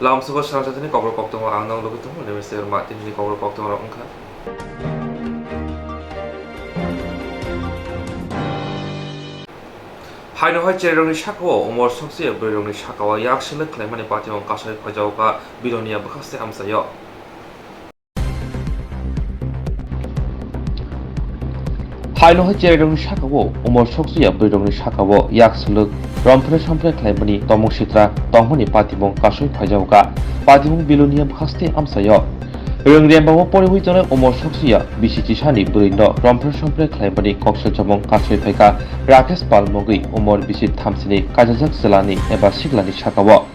Langsung Swrangchati ni Kokborok Koktwma ang nang lugut mo ni Mr. Martin ni Kokborok Koktwma rong kha. Haino hai cherong ni shakwa umor sokse berong ni shakawa yak shilek klemani pati ong kasai phajau ka bilonia bakhaste amsayo. Haino hai cherong ni shakawa umor sokse berong ni shakawa yak shilek Rompre sampre klemani tomong sitra tongmani pati ong kasai phajau ka pati ong bilonia bakhaste amsayo. Rengriambamo porihui jone umor soksia bisichi sani burindo rompre sampre klemani koksel jamong kasai phaika Rakesh Palmogui umor bisit thamsini kajajak zelani eba siglani shakawa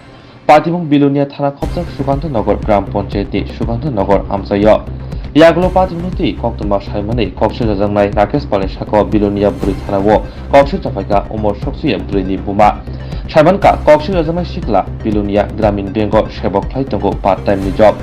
Patibong bilonia thana khopjak Sukanta Nagar Gram Panchayati Sukanta Nagar amsayo Yaglo Patibnuti Koktwma saimani koksel jajangnai Rakesh Palni shakawa bilonia buri thanawo koksel chaphaika umor soksia burini buma Saimanka koksel jajangnai sikla bilonia Gramin Bengo sebok khlai tongo part time ni job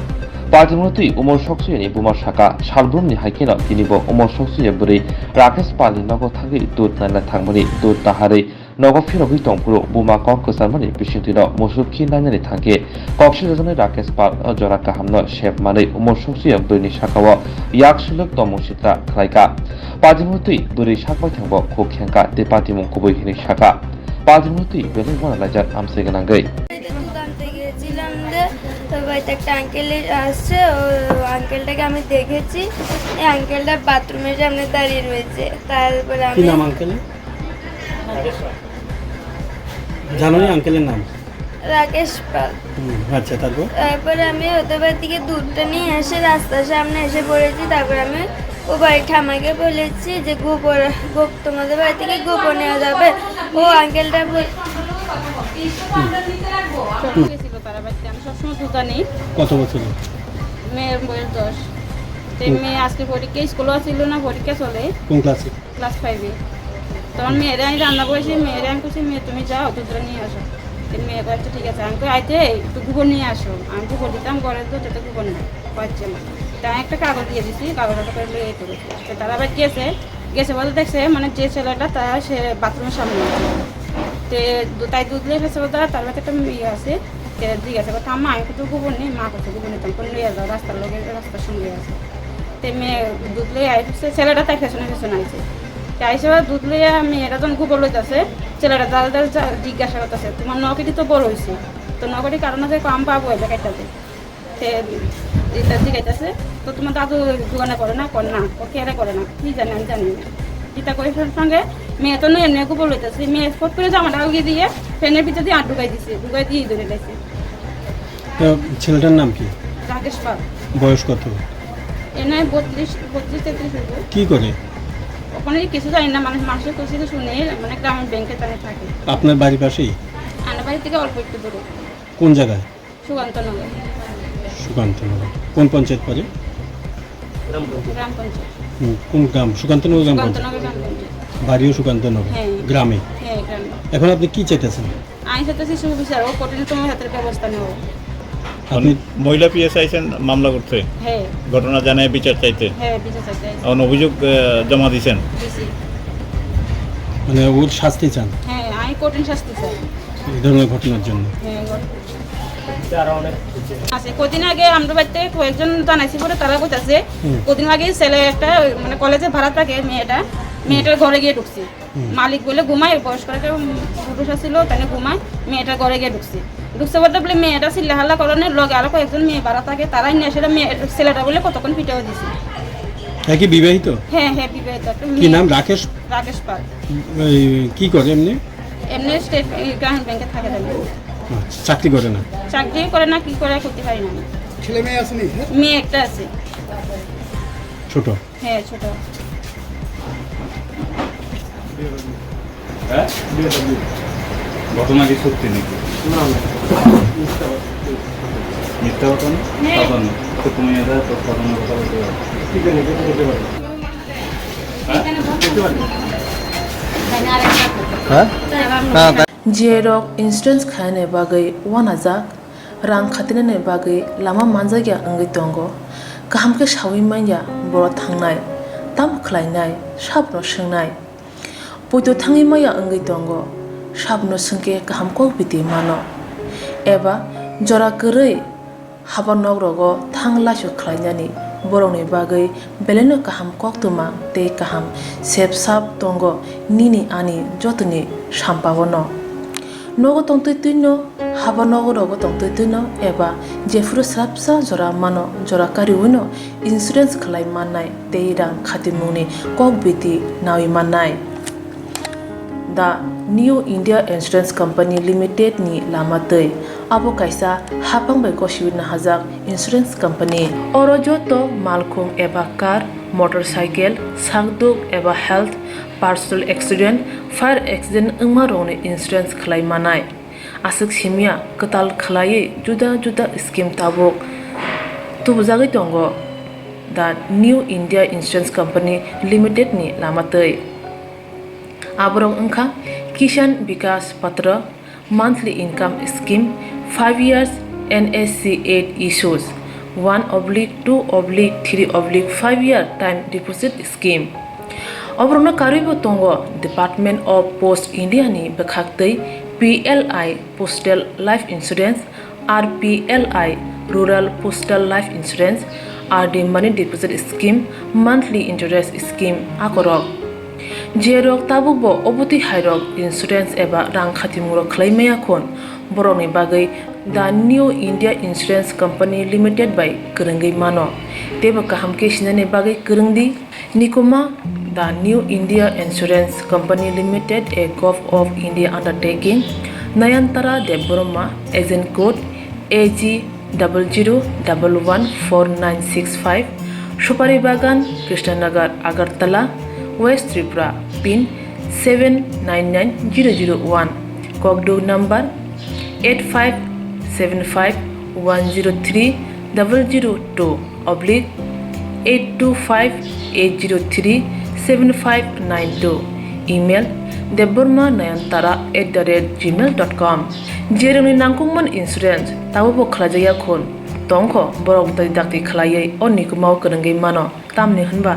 Patibnuti umor soksia ni buma shaka salbrumni haikino tinibo umor soksia buri Rakesh Palni nogo thagi dut naina thangmani dut tahari nogo phirogui tongpuro buma kok kusarmani bisingtino musubki nainani thangke kokshi jajane Rakesh Pal jora kahamno shep mani umor soksia burini shakawo yak suluk tomong sitra khlaika Patibnuti buri shakbai thangbo khokhenka te patimung kubui hini shaka Patibnuti bele wana lajar amse ganangai একটা uncle আসছে আঙ্কেলটাকে আমি দেখেছি এই আঙ্কেলটা বাথরুমের সামনে দাঁড়িয়ে রয়েছে তারপরে কি নাম আঙ্কেলের জানো না আঙ্কেলের নাম রাকেশ পাল আচ্ছা তারপরে আমি ওদের বাড়ি থেকে দুধটা নিয়ে এসে রাস্তার সামনে এসে পড়েছি তারপরে আমি ও বাড়িটা আমাকে বলেছি যে তোমাদের বাড়ি থেকে গোপন নেওয়া যাবে ও আঙ্কেলটা আমি সবসময় দুধ আনি কত বছর মেয়ের বয়স 10 মেয়ে আজকে পরীক্ষা স্কুলও ছিল না পরীক্ষা চলে কোন ক্লাসে ক্লাস 5 তখন মেয়েরা আমি রান্না করেছি মেয়েরা আমি বলছি মেয়ে তুমি যাও দুধটা নিয়ে আসো মেয়ে বলছে ঠিক আছে আমি আইতে একটু গোবর নিয়ে আসো আমি গোবর দিতাম ঘরে তো যাতে গোবর নেই পাচ্ছে না তাই একটা কাগজ দিয়ে দিছি কাগজটা করে এই করেছি তারা আবার গেছে বলতে দেখছে মানে যে ছেলেটা তা সে বাথরুমের সামনে তাই দুধ নিয়ে ফেসে বলতে তার বাড়িতে একটা মেয়ে আছে জিজ্ঞাসা করতে আম্মা আমি তো গোবর নেই মা করছে গোবর নিতাম কোন নিয়ে যাও রাস্তার লোকে রাস্তার সঙ্গে আছে তো মেয়ে দুধ লিয়ে আইসে ছেলেটা তাই ফেসনে আইছে আইসে দুধ লিয়ে মেয়েরা যখন গোবর লইতেছে ছেলেটা দাদা জিজ্ঞাসা করতেছে তোমার নকটি তো বড় হয়েছে তো নকটি কারণ আছে কম পাবো এটা কাটতে এটা জিজ্ঞাসা তো তোমার দাদু দোকানে করে না ও কেয়ারে করে না কি জানি আমি জানি না চিন্তা করে সঙ্গে মেয়ে তো এমনি গোবর লইতেছে মেয়ে ফট করে জামাটা উগিয়ে দিয়ে ফ্যানের ভিতরে দিয়ে ঢুকাই দিয়ে ধরে গেছে ছেলেটার নাম কি রাকেশ পাল বয়স কত এনে 32-33 কি করে ওখানে কিছু জানি না মানুষের কাছে শুনে মানে গ্রামের ব্যাংকে তানে থাকে আপনার বাড়ির পাশেই আমার বাড়ি থেকে অল্প একটু দূরে কোন জায়গায় সুকান্তনগর কোন পঞ্চায়েত পড়ে গ্রাম পঞ্চায়েত কোন গ্রাম সুকান্তনগর গ্রাম বাড়িও সুকান্তনগর গ্রামে গ্রামে এখন আপনি কি চাইতেছেন আমি চাইতেছি সুবিচার ও কঠিনতম হাতের ব্যবস্থা নেব আপনি মহিলা পিএস আইছেন মামলা করতে ঘটনা জানায় বিচার চাইতে বিচার চাইতে এখন অভিযোগ জমা দিয়েছেন মানে ওর শাস্তি চান আমি কঠিন শাস্তি চাই এই ধরনের ঘটনার জন্য আছে কদিন আগে আমরা বাড়িতে কয়েকজন জানাইছি পরে তারা বলতেছে কদিন আগে ছেলে একটা মানে কলেজে ভাড়া থাকে মেয়েটার ঘরে গিয়ে ঢুকছে মালিক বলে ঘুমায় বয়স্ক একটা পুরুষ ছিল তাকে ঘুমায় মেয়েটার ঘরে গিয়ে ঢুকছে বলতে বলে মেয়েটা চিল্লাহাল্লা করণের লগে আরো কয়েকজন মেয়ে ভাড়া থাকে তারাই নিয়ে সেটা ছেলেটা বলে কতক্ষণ পিটেও দিছে কি বিবাহিত হ্যাঁ বিবাহিত কি নাম রাকেশ পাল কি করে এমনি স্টেট গ্রামীণ ব্যাংকে থাকে চাকরি করে না কি করে করতে পারি না ছেলে মেয়ে আছে মেয়ে একটা আছে ছোট ছোট ঘটনা কি সত্যি নাকি মিথ্যা ঘটনা তো তুমি এটা তো ঘটনার কথা বলতে Jerok instance khane bagai wanajak rang khatinane bagai lama manjagya angai tongo kaham ke shawi manya boro thangnai tam khlainai sabno sengnai poito thangi maya angai tongo sabno sengke kaham ko biti mano eba jora koroi haba nogrogo thanglasho khlainani borokni bagui beleno kaham koktwma tei kaham sep sap tongo nini ani jotoni sampabono nogo tongtui tuino haba nogorogo tongtui tuino eba jefuru srapsa jora mano jora kariwino insurance khlai mannai tei rang khatimungni kokbiti nawi mannai The New India Insurance Company Limited ni lamatei abo kaisa hapang bai kosibina hajak insurance company oro joto malkhung eba car motorcycle sakduk eba health personal accident fire accident ungma rone insurance khlai manai asuk simia katal khlai juda juda scheme tabok tubjagi tongo The New India Insurance Company Limited ni lamatei aborok ungkha Kisan Vikas Patra monthly income scheme 5 years NSC 8 issues 1/2/3/5 year time deposit scheme obrona karibo tongo Department of Post India ni bekhaktei PLI Postal Life Insurance RPLI Rural Postal Life Insurance RD Money Deposit Scheme monthly interest scheme akorok jerok tabukbo obuti hairok insurance eba rang khatimuro khlaimaya khon borokni bagui The New India Insurance Company Limited by Kurungai mano tebo kaham ke sinani bagui kurungdi nikoma The New India Insurance Company Limited a Gov of India undertaking Nayantara Deborma agent code AG 00114965 Supari Bagan Krishnanagar Agartala West Tripura pin 799001 Kokdo number 8575102825-825-803-7592 email debormanayantara@gmail.com jeroni nangkungman insurance tabobo khlajaya khon tongkho borok dakti khlaiye onikumau kurungai mano tamni hunba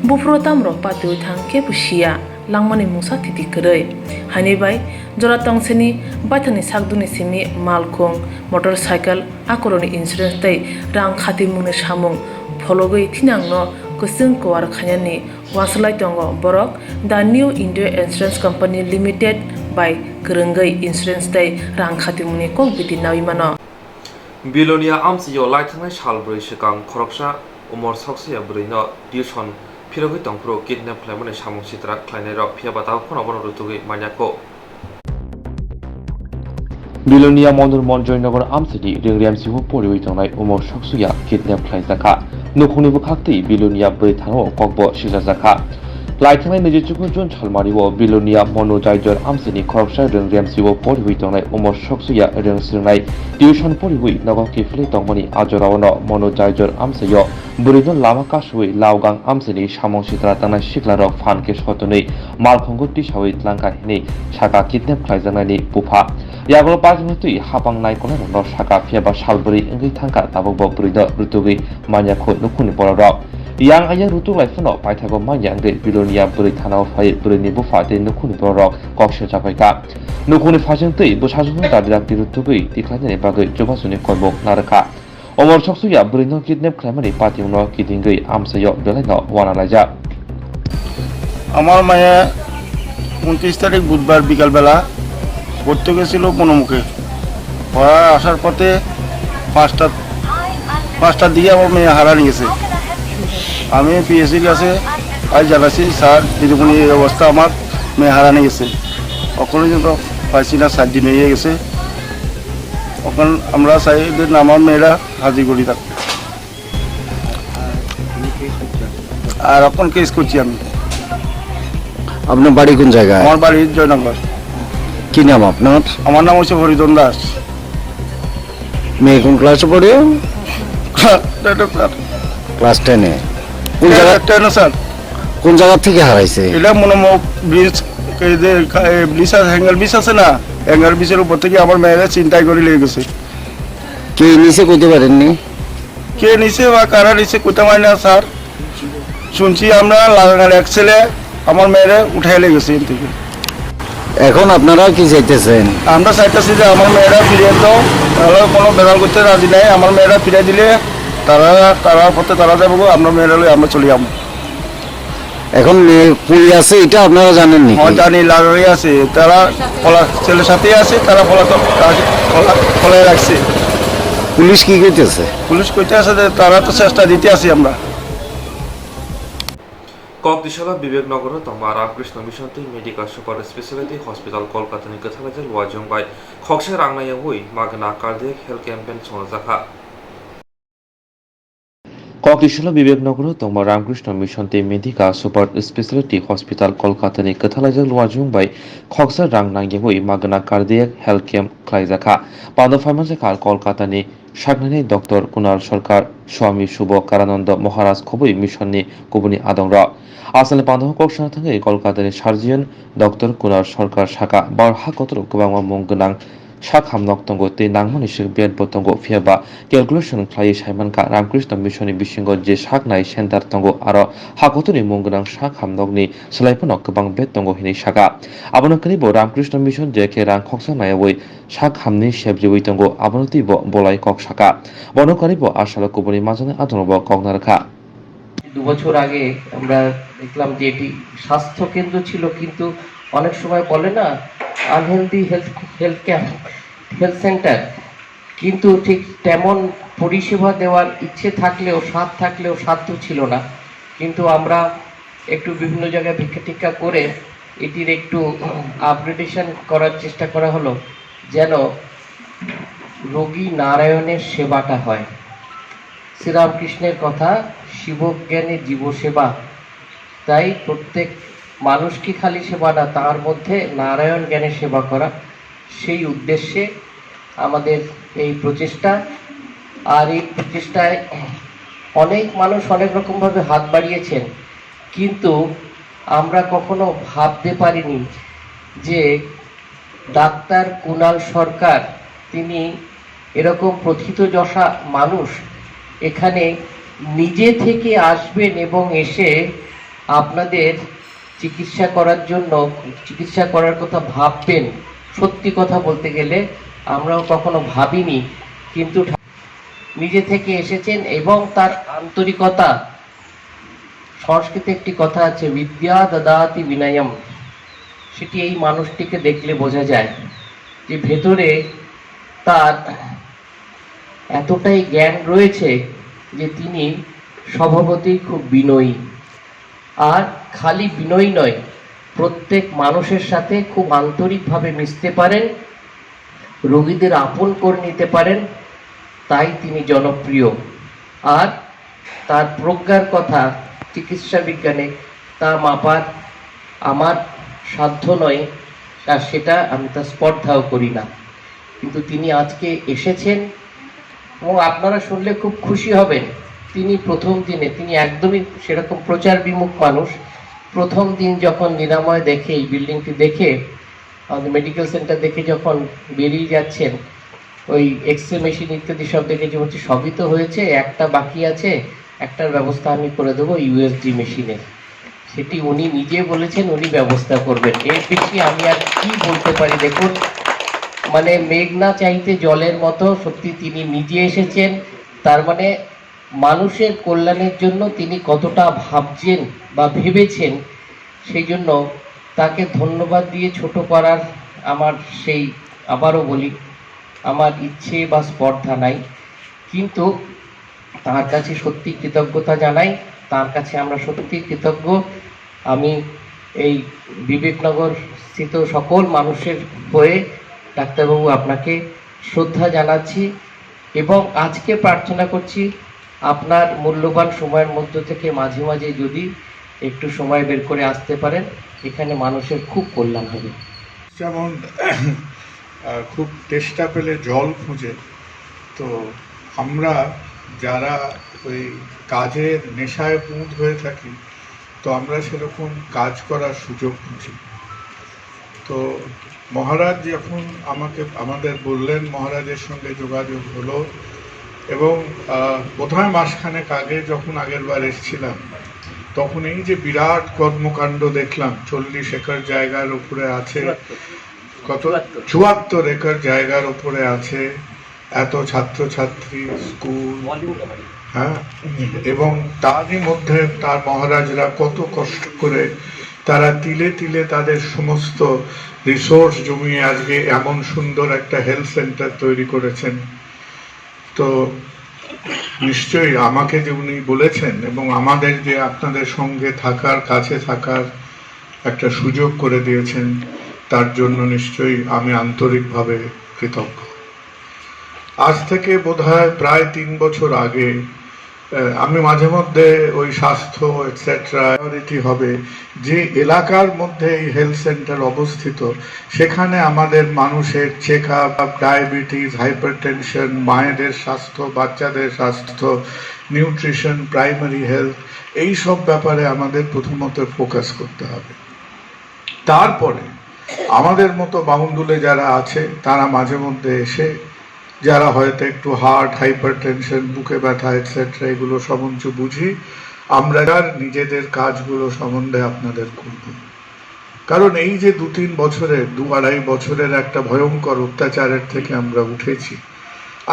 bufro tamro patui thang ke pusia langmani musa titi koroi hani bai jora tongseni bathani sakduni simi malkhung motorcycle akoroni insurance tei rang khatimungni samung phologoi thinangno kusung kwar khanyani waslai tongo borok The New India Insurance Company Limited by Kurungai insurance tei rang khatimungni kokbiti nawi mano Bilonia amsiyo laithangai salbroi sikang khoroksa umor soksiya brino tuition phirogoi tongpro kidnap khlaimani samung sitra khlainai rok phiaba taw khono bono rutugui manyako Bilonia Mondur Monjoynagar amsidi ringrem sihu poriwi tongnai umor soksuya kidnap khlaijaka nukhungni bukhakti Bilonia boi thango kokbo sijajaka laithangai nijichuku jun chalmariwo Bilonia Monojaijer amsini khoroksa ringrem sihu poriwi tongnai umor soksuya ringsirnai tuition poriwi nagokki phli tongmani ajorawono Monojaijer amsayo burino lama kasui laugang amsini samong sitra tangnai siklarok phanke sotoni malkhongo tisawi tlangka hini saka kidnap khlaijanani pufa yagolo pajmutui hapang naikona no saka phiaba salburi engui thangka tabokbo burino rutugui manyakho nukhuni borok yang aya rutu laifono paithago manyangai Bilonia buri thanao phai burini bufa te nukhuni borok kokse chapaika nukhuni phajengtei busajung dadirak rutugui tikhlaini bagai jobasuni koibok naraka omor soksuya burino kidnap khlaimani patiungno kidingui amsayo belaino wanalaja আমার মায়ে 29 তারিখ বুধবার বিকালবেলা পড়তে গেছিল বনমুখে পড়া আসার পথে পাঁচটার দিকে আমার মেয়ে হারানি গেছে আমি পিএসসির কাছে আজ জানাচ্ছি স্যার এরকম এই অবস্থা আমার মেয়ে হারানি গেছে ওখানে কিন্তু পাইছি না 7 দিন হয়ে গেছে ওখানে আমরা চাই যে আমার মেয়েরা হাজির করি থাক আর এখন কেস করছি আমি আপনার বাড়ি কোন জায়গায় আমার বাড়ি জয়নগর কি নাম আপনার আমার নাম হচ্ছে হরিদন দাস মেয়ে কোন ক্লাসে পড়ে ক্লাস 10 এ কোন জায়গা স্যার কোন জায়গা থেকে হারাইছে এটা Monomukh bridge bridge hanger bridge আছে না হ্যাঙ্গার ব্রিজের উপর থেকে আমার মেয়েরা চিন্তাই করে লেগে গেছে কে নিচে কইতে পারেননি কে নিচে বা কারা নিচে কোথাও হয় না স্যার শুনছি আমরা লাগানোর এক ছেলে আমার মেয়েরা উঠাই লেগেছে এর থেকে এখন আপনারা কি চাইতেছেন? আমরা চাইতেছি যে আমার মেয়েরা ফিরিয়ে দাও, তারা কোনো বেড়াল করতে রাজি নাই। আমার মেয়েরা ফিরে দিলে তারা পথে তারা যাবো, আমরা মেয়েরা আমরা চলে যাবো। এখন মেয়ে কুড়ি আছে এটা আপনারা জানেন নি? জানি লাগাই আছে, তারা ছেলের সাথে আছে, তারা ফলাই রাখছে। পুলিশ কি করতেছে? পুলিশ কইতে আছে যে তারা তো চেষ্টা দিতে আছি আমরা। Koktvma বিবেকনগর তমা Ramakrishna Mission medical super speciality hospital কলকাতাनि गोथालाजों वाजोंबाय खक्से रांनायाव हुई मागना कार्डियक हेल्थ कैम्पेन संजाखा Koktvma বিবেকনগর তমা Ramakrishna Mission medical super speciality hospital কলকাতাनि गोथालाजों वाजोंबाय खक्से रांनायाव हुई मागना कार्डियक हेल्थ कैम्प खालायजाखा पादफायमानजाखा कलकातानि शागनानि डक्टर कुणाल सरकार स्वामी शुभ कारानंद महाराज खबई मिशननि गुबुननि आदंर आसामनि पान्दाव कक्सना थाङै कलकातानि सार्जियन डक्टर कुणाल सरकार साका बारहा कतर गोबां मुं गोनां sak hamnok tongo te nangmani sik bed botongo fiaba calculation khlai saimanka ramkrishna mission bisingo je sak nai center tongo aro hakotuni munggunang sak hamnokni slaipono gobang bed tongo hini saka abono kanibo ramkrishna mission je ke rang khoksa naioi sak hamni sebjewi tongo abono tibo bolai kok saka bono kanibo asala kubuni majane adonobo koknarkha 2 বছর আগে আমরা দেখলাম যে এটি স্বাস্থ্য কেন্দ্র ছিল, কিন্তু অনেক সময় বলে না আনহেলদি হেলথ সেন্টার, কিন্তু ঠিক তেমন পরিষেবা দেওয়ার ইচ্ছে থাকলেও সাধ্য ছিল না। কিন্তু আমরা একটু বিভিন্ন জায়গায় ভিক্ষা টিক্ষা করে এটির একটু আপগ্রেডেশন করার চেষ্টা করা হলো, যেন রোগী নারায়ণের সেবাটা হয়। শ্রীরামকৃষ্ণের কথা শিবজ্ঞানে জীবসেবা, তাই প্রত্যেক মানুষকে খালি সেবা না, তার মধ্যে নারায়ণ জ্ঞানের সেবা করা, সেই উদ্দেশ্যে আমাদের এই প্রচেষ্টা। আর এই প্রচেষ্টায় অনেক মানুষ অনেক রকমভাবে হাত বাড়িয়েছেন, কিন্তু আমরা কখনো ভাবতে পারিনি যে ডাক্তার কুণাল সরকার, তিনি এরকম প্রথিতযশা মানুষ, এখানে নিজে থেকে আসবেন এবং এসে আপনাদের চিকিৎসা করার কথা ভাববেন। সত্যি কথা বলতে গেলে আমরাও কখনো ভাবিনি, কিন্তু নিজে থেকে এসেছেন এবং তার আন্তরিকতা। সংস্কৃতে একটি কথা আছে, বিদ্যা দদাতি বিনয়ম, সেটি এই মানুষটিকে দেখলে বোঝা যায় যে ভেতরে তার এতটাই জ্ঞান রয়েছে যে তিনি স্বভাবতই খুব বিনয়ী। আর খালি বিনয়ী নয়, প্রত্যেক মানুষের সাথে খুব আন্তরিকভাবে মিশতে পারেন, রোগীদের আপন করে নিতে পারেন, তাই তিনি জনপ্রিয়। আর তার প্রজ্ঞার কথা চিকিৎসা বিজ্ঞানে তা মাপার আমার সাধ্য নয়, আর সেটা আমি তা স্পর্ধাও করি না। কিন্তু তিনি আজকে এসেছেন এবং আপনারা শুনলে খুব খুশি হবেন। তিনি প্রথম দিনে, তিনি একদমই সেরকম প্রচার বিমুখ মানুষ, প্রথম দিন যখন নিরাময় দেখে, এই বিল্ডিংটি দেখে, আমাদের মেডিকেল সেন্টার দেখে যখন বেরিয়ে যাচ্ছেন, ওই এক্সরে মেশিন ইত্যাদি সব দেখে যে হচ্ছে সবই তো হয়েছে, একটা বাকি আছে, একটার ব্যবস্থা আমি করে দেবো ইউএসজি মেশিনের, সেটি উনি নিজে বলেছেন উনি ব্যবস্থা করবেন। এর বেশি আমি আর কি বলতে পারি। দেখুন, মানে মেঘ না চাইতে জলের মতো সত্যি তিনি নিজে এসেছেন। তার মানে মানুষের কল্যাণের জন্য তিনি কতটা ভাবছেন বা ভেবেছেন, সেই জন্য তাকে ধন্যবাদ দিয়ে ছোট করার আমার সেই, আবারও বলি, আমার ইচ্ছে বা স্পর্ধা নাই, কিন্তু তার কাছে সত্যি কৃতজ্ঞতা জানাই। তার কাছে আমরা সত্যি কৃতজ্ঞ। আমি এই বিবেকনগর স্থিত সকল মানুষের হয়ে ডাক্তারবাবু আপনাকে শ্রদ্ধা জানাচ্ছি এবং আজকে প্রার্থনা করছি আপনার মূল্যবান সময়ের মধ্য থেকে মাঝে মাঝে যদি একটু সময় বের করে আসতে পারেন, এখানে মানুষের খুব কল্যাণ হবে। যেমন খুব তেষ্টা পেলে জল খুঁজে, তো আমরা যারা ওই কাজের নেশায় পুঁত হয়ে থাকি, তো আমরা সেরকম কাজ করার সুযোগ খুঁজি। তো মহারাজ যখন আমাদের বললেন, মহারাজের সঙ্গে যোগাযোগ হলো এবং বোধহয় মাসখানেক আগে যখন আগের বার এসেছিলাম, তখন এই যে বিরাট কর্মকাণ্ড দেখলাম, 40 একর জায়গার উপরে আছে, কত 74 একর জায়গার উপরে আছে, এত ছাত্রছাত্রী, স্কুল, হ্যাঁ, এবং তারই মধ্যে তার মহারাজরা কত কষ্ট করে তারা তিলে তিলে তাদের সমস্ত রিসোর্স জমিয়ে আজকে এমন সুন্দর একটা হেলথ সেন্টার তৈরি করেছেন। তো নিশ্চয়ই আমাকে যে উনি বলেছেন এবং আমাদের যে আপনাদের সঙ্গে থাকার, কাছে থাকার একটা সুযোগ করে দিয়েছেন, তার জন্য নিশ্চয়ই আমি আন্তরিকভাবে কৃতজ্ঞ। আজ থেকে বোধহয় প্রায় 3 বছর আগে আমি মাঝে মধ্যে ওই স্বাস্থ্য এটসেট্রা হবে যে এলাকার মধ্যে এই হেলথ সেন্টার অবস্থিত, সেখানে আমাদের মানুষের চেক আপ, ডায়াবেটিস, হাইপারটেনশন, মায়েদের স্বাস্থ্য, বাচ্চাদের স্বাস্থ্য, নিউট্রিশন, প্রাইমারি হেলথ, এই সব ব্যাপারে আমাদের প্রথমত ফোকাস করতে হবে। তারপরে আমাদের মতো বাউন্ডুলে যারা আছে তারা মাঝে মধ্যে এসে, যারা হয়তো একটু হার্ট, হাইপারটেনশন, বুকে ব্যথা এটসেট্রা এগুলো সমস্ত বুঝি, আমরা নিজেদের কাজগুলো সম্বন্ধে আপনাদের করব। কারণ এই যে 2-3 বছরের, 2-2.5 বছরের একটা ভয়ঙ্কর অত্যাচারের থেকে আমরা উঠেছি,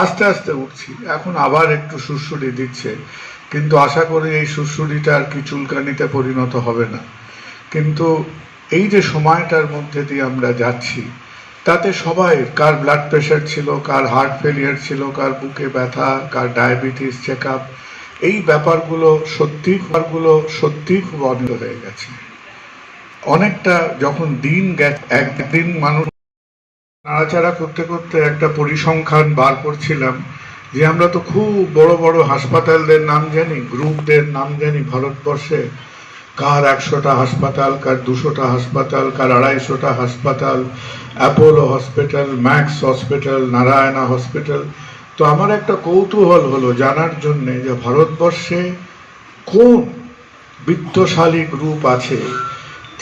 আস্তে আস্তে উঠছি, এখন আবার একটু সুড়সুড়ি দিচ্ছে, কিন্তু আশা করি এই সুড়সুড়িটা আর কি চুলকানিতে পরিণত হবে না। কিন্তু এই যে সময়টার মধ্যে দিয়ে আমরা যাচ্ছি, তাতে সবাই, কার ব্লাড প্রেশার ছিল, কার হার্ট ফেলিয়ার ছিল, কার বুকে ব্যথা, কার ডায়াবেটিস, চেক আপ, এই ব্যাপারগুলো সত্যি খুব অনিল হয়ে গেছে। অনেকটা যখন দিন গেছে, একদিন মানুষ নাড়াচাড়া করতে করতে একটা পরিসংখ্যান বার করছিলাম যে আমরা তো খুব বড় বড় হাসপাতালদের নাম জানি, গ্রুপদের নাম জানি ভারতবর্ষে, কার 100টা হাসপাতাল, কার 200টা হাসপাতাল, কার 250টা হাসপাতাল, Apollo hospital, max hospital, Narayana hospital. তো আমার একটা কৌতূহল হলো জানার জন্যে যে ভারতবর্ষে কোন বিত্তশালী গ্রুপ আছে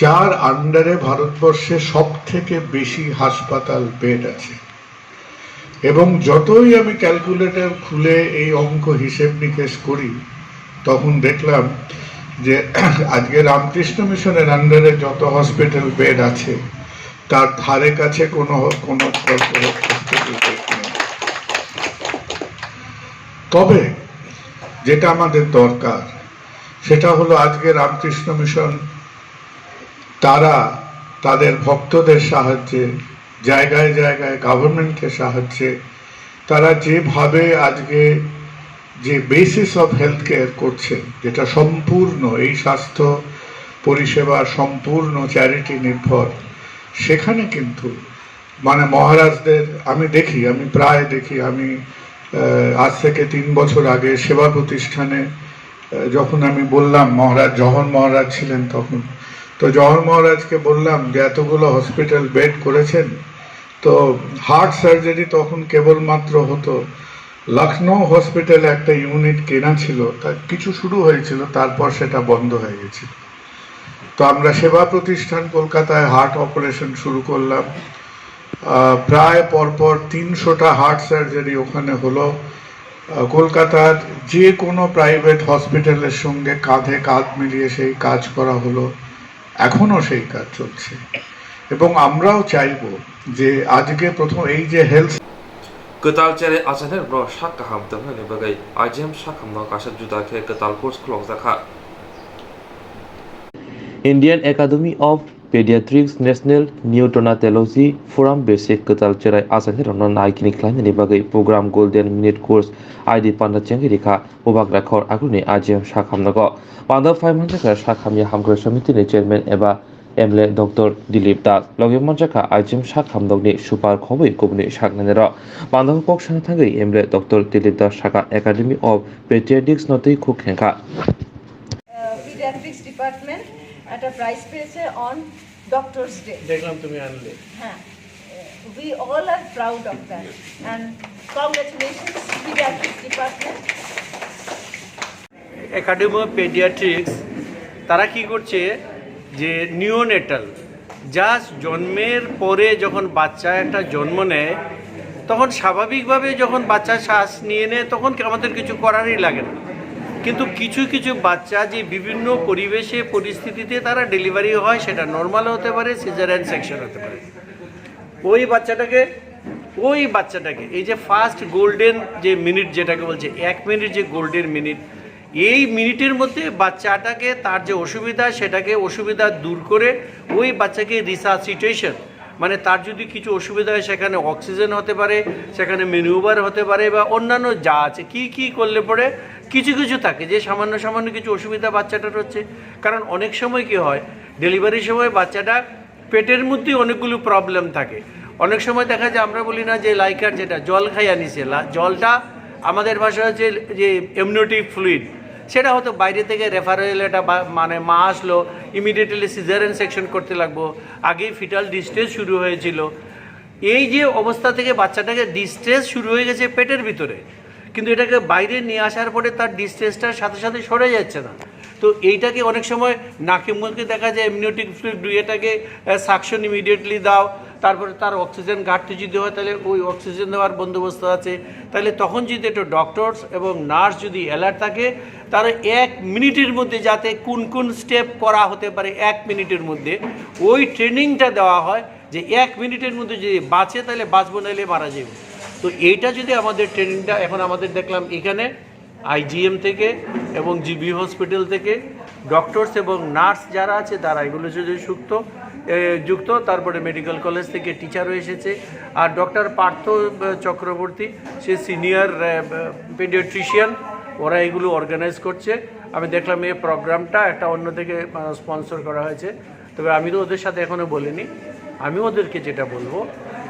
যার আন্ডারে ভারতবর্ষে সব থেকে বেশি হাসপাতাল বেড আছে। এবং যতই আমি ক্যালকুলেটর খুলে এই অঙ্ক হিসেব নিকেশ করি, তখন দেখলাম যে আজকে রামকৃষ্ণ মিশনের আন্ডারে যত হসপিটাল বেড আছে তার ধারে কাছে কোনো হসপিটাল বেড নেই। তবে যেটা আমাদের দরকার সেটা হলো আজকে রামকৃষ্ণ মিশন তারা তাদের ভক্তদের সাহায্যে, জায়গায় জায়গায় গভর্নমেন্টের সাহায্যে, তারা যেভাবে আজকে যে বেসিস অফ হেলথ কেয়ার করছে, যেটা সম্পূর্ণ এই স্বাস্থ্য পরিষেবা সম্পূর্ণ চ্যারিটি নির্ভর, সেখানে কিন্তু মানে মহারাজদের আমি প্রায় দেখি। আমি আজ থেকে 3 বছর আগে সেবা প্রতিষ্ঠানে যখন আমি বললাম, জওহর মহারাজ ছিলেন তখন, তো জওহর মহারাজকে বললাম যে এতগুলো হসপিটাল বেড করেছেন, তো হার্ট সার্জারি তখন কেবলমাত্র হতো। লখনৌ হসপিটালে একটা ইউনিট কেনা ছিল, তার কিছু শুরু হয়েছিল, তারপর সেটা বন্ধ হয়ে গেছিল। তো আমরা সেবা প্রতিষ্ঠান কলকাতায় হার্ট অপারেশন শুরু করলাম। প্রায় পরপর 300টা হার্ট সার্জারি ওখানে হলো। কলকাতার যে কোনো প্রাইভেট হসপিটালের সঙ্গে কাঁধে কাঁধ মিলিয়ে সেই কাজ করা হলো, এখনো সেই কাজ চলছে। এবং আমরাও চাইব যে আজকে প্রথম এই যে health Ketal cere asaner bro shak kaham teng ne bagai ajem shak ham no kasab juda ke ketal course klok zakha. Indian Academy of Pediatrics National Neonatology Forum Basic Ketal cere asaner no naikini klein ne bagai program Golden Minute Course ID panda chengi rikha obak rakhor aguni ajem shak ham nago. Panda 500 ka shak ham ya hamgre samiti ne chairman eba MLA doctor Dilip Das লগে মঞ্চাকা আইজিম শাক হামদগনি super খবই কবনি শাকনানের বান্ধব cock সানা থাঙ্গি MLA doctor Dilip Das শাখা academy of paediatrics নতেই খুব খেঙ্কা paediatrics department একটা prize পেয়েছে on doctors day. দেখলাম তুমি আনলে। হ্যাঁ, we all are proud of that and congratulations pediatrics department. Academy of paediatrics তারা কি করছে যে নিওনেটাল, জাস্ট জন্মের পরে যখন বাচ্চা একটা জন্ম নেয় তখন স্বাভাবিকভাবে যখন বাচ্চা শ্বাস নিয়ে নেয় তখন আমাদের কিছু করারই লাগে না, কিন্তু কিছু কিছু বাচ্চা যে বিভিন্ন পরিবেশে পরিস্থিতিতে তারা ডেলিভারি হয়, সেটা নর্মাল হতে পারে, সিজারিয়ান সেকশন হতে পারে। ওই বাচ্চাটাকে এই যে ফার্স্ট গোল্ডেন যে মিনিট যেটাকে বলছে 1 মিনিট যে গোল্ডেন মিনিট, এই মিনিটের মধ্যে বাচ্চাটাকে তার যে অসুবিধা সেটাকে অসুবিধা দূর করে ওই বাচ্চাকে রিসাসিটেশন, মানে তার যদি কিছু অসুবিধা হয় সেখানে অক্সিজেন হতে পারে, সেখানে ম্যানুভার হতে পারে, বা অন্যান্য যা আছে কি করলে পরে কিছু কিছু থাকে যে সামান্য কিছু অসুবিধা বাচ্চাটার হচ্ছে। কারণ অনেক সময় কি হয়, ডেলিভারির সময় বাচ্চাটা পেটের মধ্যে অনেকগুলো প্রবলেম থাকে। অনেক সময় দেখা যায় আমরা বলি না যে লাইকার যেটা জল খাইয়া নিছে, জলটা আমাদের ভাষা হচ্ছে যে এমনিওটিক ফ্লুইড, সেটা হয়তো বাইরে থেকে রেফারেল এটা মানে মা আসলো, ইমিডিয়েটলি সিজারিয়ান সেকশন করতে লাগবো, আগেই ফিটাল ডিস্ট্রেস শুরু হয়েছিল। এই যে অবস্থা থেকে বাচ্চাটাকে ডিস্ট্রেস শুরু হয়ে গেছে পেটের ভিতরে, কিন্তু এটাকে বাইরে নিয়ে আসার পরে তার ডিস্ট্রেসটার সাথে সাথে সরে যাচ্ছে না। তো এইটাকে অনেক সময় নাকে মুখে দেখা যায় এমনিওটিক ফ্লুইড, এটাকে সাকশন ইমিডিয়েটলি দাও, তারপরে তার অক্সিজেন ঘাটতি যদি হয় তাহলে ওই অক্সিজেন দেওয়ার বন্দোবস্ত আছে। তাহলে তখন যদি একটু ডক্টরস এবং নার্স যদি অ্যালার্ট থাকে, তারা 1 মিনিটের মধ্যে যাতে কোন স্টেপ করা হতে পারে 1 মিনিটের মধ্যে ওই ট্রেনিংটা দেওয়া হয়, যে 1 মিনিটের মধ্যে যদি বাঁচে তাহলে বাঁচবো, নাহলে মারা যাবে। তো এইটা যদি আমাদের ট্রেনিংটা এখন আমাদের দেখলাম এখানে IGM থেকে এবং জিবি হসপিটাল থেকে ডক্টরস এবং নার্স যারা আছে তারা এগুলো যদি যুক্ত, তারপরে মেডিকেল কলেজ থেকে টিচারও এসেছে, আর ডক্টর পার্থ চক্রবর্তী সে সিনিয়র পেডিয়াট্রিশিয়ান, ওরা এগুলো অর্গানাইজ করছে। আমি দেখলাম এই প্রোগ্রামটা একটা অন্য থেকে স্পন্সর করা হয়েছে। তবে আমি তো ওদের সাথে এখনও বলিনি, আমি ওদেরকে যেটা বলবো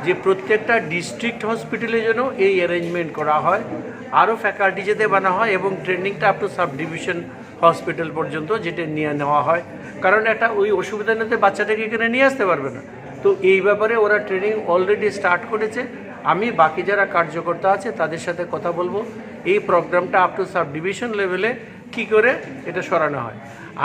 যে প্রত্যেকটা ডিস্ট্রিক্ট হসপিটালে যেন এই অ্যারেঞ্জমেন্ট করা হয়, আরও ফ্যাকাল্টি যেতে বানা হয় এবং ট্রেনিংটা up to sub division hospital পর্যন্ত যেটা নিয়ে নেওয়া হয়। কারণ একটা ওই অসুবিধা নিতে বাচ্চাটাকে এখানে নিয়ে আসতে পারবে না। তো এই ব্যাপারে ওরা ট্রেনিং অলরেডি স্টার্ট করেছে। আমি বাকি যারা কার্যকর্তা আছে তাদের সাথে কথা বলবো এই প্রোগ্রামটা আপ টু সাব ডিভিশন লেভেলে কী করে এটা সরানো হয়।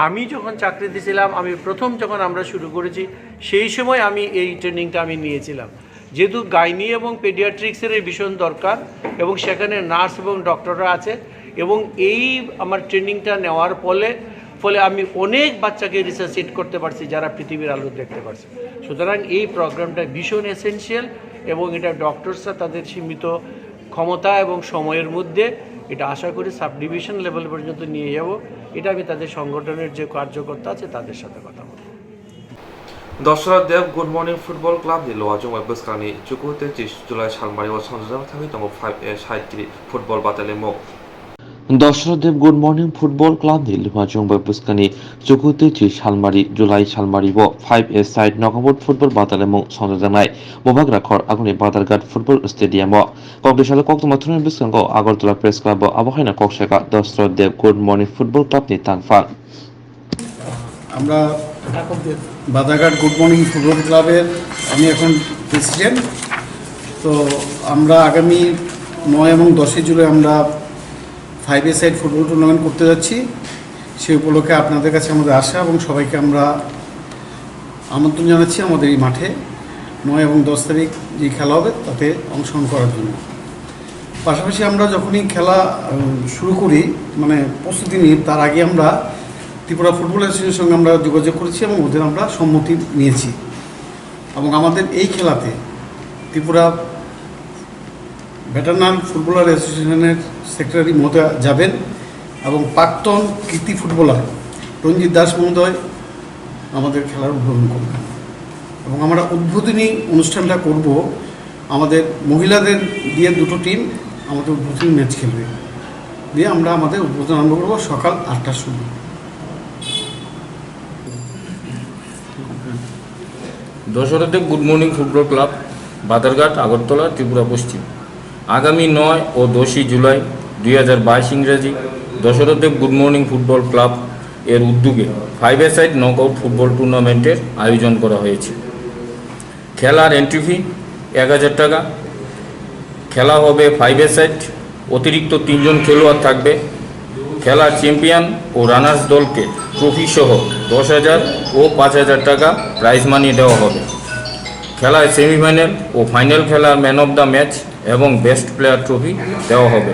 আমি যখন চাকরি দিয়েছিলাম, আমি প্রথম যখন আমরা শুরু করেছি সেই সময় আমি এই ট্রেনিংটা আমি নিয়েছিলাম, যেহেতু গাইনি এবং পেডিয়াট্রিক্সের ভীষণ দরকার এবং সেখানে নার্স এবং ডক্টররা আছে, এবং এই আমার ট্রেনিংটা নেওয়ার ফলে আমি অনেক বাচ্চাকে রিসার্চিট করতে পারছি যারা পৃথিবীর আলো দেখতে পারছে। সুতরাং এই প্রোগ্রামটা ভীষণ এসেনশিয়াল এবং এটা ডক্টরসরা তাদের সীমিত ক্ষমতা এবং সময়ের মধ্যে এটা আশা করি সাব ডিভিশন লেভেল পর্যন্ত নিয়ে যাব। এটা আমি তাদের সংগঠনের যে কার্যকর্তা আছে তাদের সাথে কথা বলব। দশরা দেব গুড মর্নিং ফুটবल क्लाब नि लवाजों बोसकानि 31 जुलाई सालमारियाव संजाना थाङै दङ 5A साइडगिरि फुटबल बादायलायनायाव। Dasharath Dev good morning football club नि लवाजों बोसकानि 31 सालमारि जुलाई सालमारियाव 5A साइड नकआउट फुटबल बादायलायनायाव संजानाय मोबाग्राखर आगुनि बादारघाट फुटबल स्टेडियामाव कक्देशाल कोक्तमा थुरनि बिस्कांगो आगरतला प्रेस क्लाब आबहायना कक्सेका Dasharath Dev good morning football club नि तानफा আমরা বাদারঘাট গুড মর্নিং ফুটবল ক্লাবের আমি এখন প্রেসিডেন্ট। তো আমরা আগামী 9 এবং 10 জুলাই আমরা 5A সাইড ফুটবল টুর্নামেন্ট করতে যাচ্ছি। সেই উপলক্ষে আপনাদের কাছে আমাদের আশা এবং সবাইকে আমরা আমন্ত্রণ জানাচ্ছি আমাদের এই মাঠে 9 এবং 10 তারিখ যে খেলা হবে তাতে অংশগ্রহণ করার জন্য। পাশাপাশি আমরা যখনই খেলা শুরু করি, মানে প্রস্তুতি নিই, তার আগে আমরা ত্রিপুরা ফুটবল অ্যাসোসিয়েশনের সঙ্গে আমরা যোগাযোগ করেছি এবং ওদের আমরা সম্মতি নিয়েছি এবং আমাদের এই খেলাতে ত্রিপুরা ভেটারনাল ফুটবলার অ্যাসোসিয়েশনের সেক্রেটারি মহোদয় যাবেন এবং প্রাক্তন কৃতি ফুটবলার রঞ্জিত দাস মহোদয় আমাদের খেলার উদ্বোধন করবেন এবং আমরা উদ্বোধনী অনুষ্ঠানটা করব। আমাদের মহিলাদের দিয়ে 2টো টিম আমাদের উদ্বোধনী ম্যাচ খেলবে, দিয়ে আমরা আমাদের উদ্বোধন আরম্ভ করব সকাল 8টার সময়। Dasharath Dev good morning football club Badarghat Agartala Tripura পশ্চিম আগামী 9 ও 10 জুলাই 2022 ইংরেজি Dasharath Dev good morning football club এর উদ্যোগে 5A সাইড নকআউট ফুটবল টুর্নামেন্টের আয়োজন করা হয়েছে। খেলার এন্ট্রি ফি 1000 টাকা। খেলা হবে 5A সাইড, অতিরিক্ত 3 জন খেলোয়াড় থাকবে। খেলার চ্যাম্পিয়ন ও রানার্স দলকে ট্রফি সহ 10,000 ও 5,000 টাকা প্রাইজ মানি দেওয়া হবে। খেলায় সেমিফাইনাল ও ফাইনাল খেলার ম্যান অফ দ্য ম্যাচ এবং বেস্ট প্লেয়ার ট্রফি দেওয়া হবে।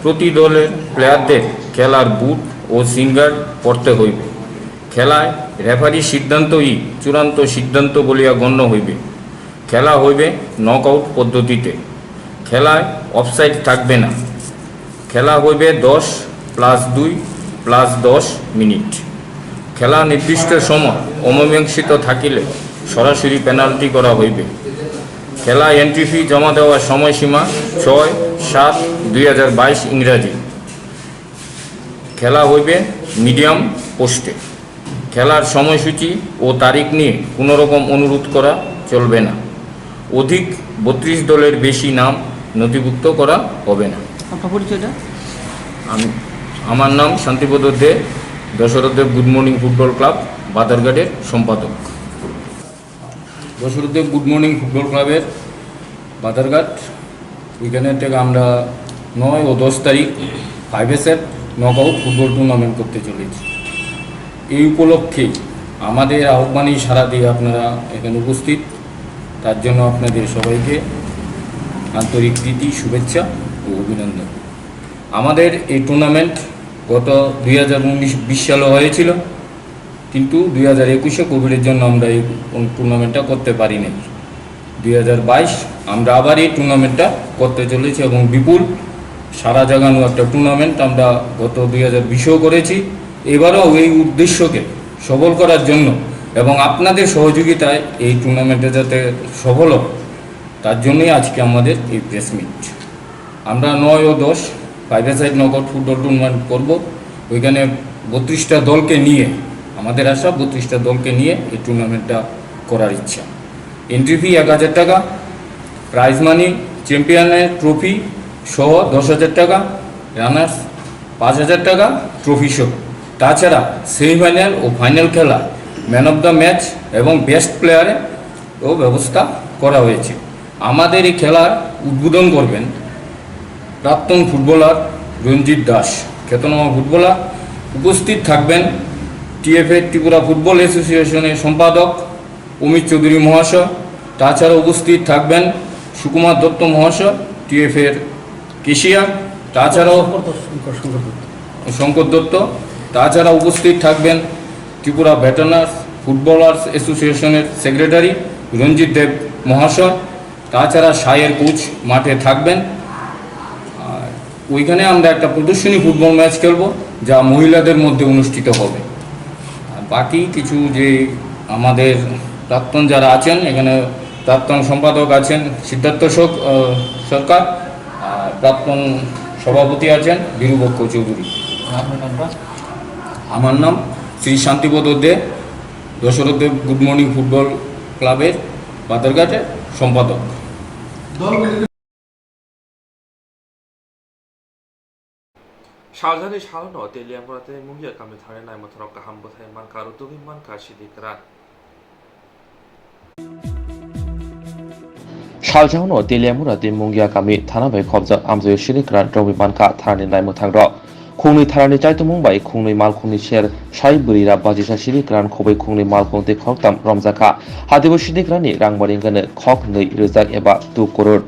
প্রতি দলের প্লেয়ারদের খেলার বুট ও সিঙ্গার পরতে হইবে। খেলায় রেফারির সিদ্ধান্তই চূড়ান্ত সিদ্ধান্ত বলিয়া গণ্য হইবে। খেলা হইবে নকআউট পদ্ধতিতে। খেলায় অফসাইড থাকবে না। খেলা হইবে 10+2+10 মিনিট। খেলা নির্দিষ্ট সময় অমীমাংসিত থাকিলে সরাসরি পেনাল্টি করা হইবে। খেলা এন্ট্রি ফি জমা দেওয়ার সময়সীমা 6/7/2022 ইংরাজি। খেলা হইবে মিডিয়াম পোস্টে। খেলার সময়সূচি ও তারিখ নিয়ে কোনো রকম অনুরোধ করা চলবে না। অধিক 32 দলের বেশি নাম নথিভুক্ত করা হবে না। আপনার পরিচয়টা? আমার নাম Shantipada De, Dasharath Dev good morning football club বাদারঘাটের সম্পাদক। দশরথদেব গুড মর্নিং ফুটবল ক্লাবের বাদারঘাট উইকেন্ডের থেকে আমরা 9 ও 10 তারিখ 5 নকআউট ফুটবল টুর্নামেন্ট করতে চলেছি। এই উপলক্ষে আমাদের আহ্বানেই সাড়া দিয়ে আপনারা এখানে উপস্থিত, তার জন্য আপনাদের সবাইকে আন্তরিক প্রীতি, শুভেচ্ছা ও অভিনন্দন। আমাদের এই টুর্নামেন্ট গত 2019-20 সালে হয়েছিল, কিন্তু 2021-এ কোভিডের জন্য আমরা এই টুর্নামেন্টটা করতে পারি নাই। 2022 আমরা আবার এই টুর্নামেন্টটা করতে চলেছি এবং বিপুল সারা জাগানো একটা টুর্নামেন্ট আমরা গত 2020-এও করেছি। এবারও এই উদ্দেশ্যকে সফল করার জন্য এবং আপনাদের সহযোগিতায় এই টুর্নামেন্টে যাতে সফল হয়, তার জন্যই আজকে আমাদের এই প্রেস মিট। আমরা 9 ও 10 5 নকআউট ফুটবল টুর্নামেন্ট করব। ওইখানে 32টা দলকে নিয়ে, আমাদের আসা 32টা দলকে নিয়ে এই টুর্নামেন্টটা করার ইচ্ছা। এন্ট্রি ফি 1000 টাকা, প্রাইজ মানি চ্যাম্পিয়নের ট্রফি সহ 10,000 টাকা, রানার্স 5,000 টাকা ট্রফি সহ। তাছাড়া সেমিফাইনাল ও ফাইনাল খেলা ম্যান অফ দ্য ম্যাচ এবং বেস্ট প্লেয়ারেরও ব্যবস্থা করা হয়েছে। আমাদের এই খেলার উদ্বোধন করবেন প্রাক্তন ফুটবলার রঞ্জিত দাস, খ্যাতনামা ফুটবলার। উপস্থিত থাকবেন টিএফএ ত্রিপুরা ফুটবল অ্যাসোসিয়েশনের সম্পাদক অমিত চৌধুরী মহাশয়। তাছাড়া উপস্থিত থাকবেন সুকুমার দত্ত মহাশয়, টিএফএর কেশিয়ার। তাছাড়াও শঙ্কর দত্ত। তাছাড়া উপস্থিত থাকবেন ত্রিপুরা ভেটেরানার্স ফুটবলার্স অ্যাসোসিয়েশনের সেক্রেটারি রঞ্জিত দেব মহাশয়। তাছাড়া সায়ের কোচ মাঠে থাকবেন। আর ওইখানে আমরা একটা প্রদর্শনী ফুটবল ম্যাচ খেলব, যা মহিলাদের মধ্যে অনুষ্ঠিত হবে। আর বাকি কিছু যে আমাদের প্রাক্তন যারা আছেন, এখানে প্রাক্তন সম্পাদক আছেন সিদ্ধার্থ সরকার, আর প্রাক্তন সভাপতি আছেন বীরুবক্ষ চৌধুরী। আমার নাম Shri Shantipada De, Dasharath Dev good morning football ক্লাবের বাদারঘাটের সম্পাদক। সালজানি সালনো তেলিয়ামরাতে মুঙ্গিয়া কামি থারে নাই মথরক কাহাম বথাই মানকা রুতুগি মানকা সিদিকরা সালজানো তেলিয়ামরাতে মুঙ্গিয়া কামি থানা বাই খবজা আমজয় সিদিকরা রবি মানকা থারানি নাই মথাংর খুংনি থারানি চাইতো মুম্বাই খুংনি মালখুংনি শের সাই বুরিরা বাজিসা সিদিকরান খबै খুংনি মালখুংতে খকতাম রমজাকা হাদিবো সিদিকরানি রাংবাरिंगानो खक 2 रोजा एबा 2 करोड़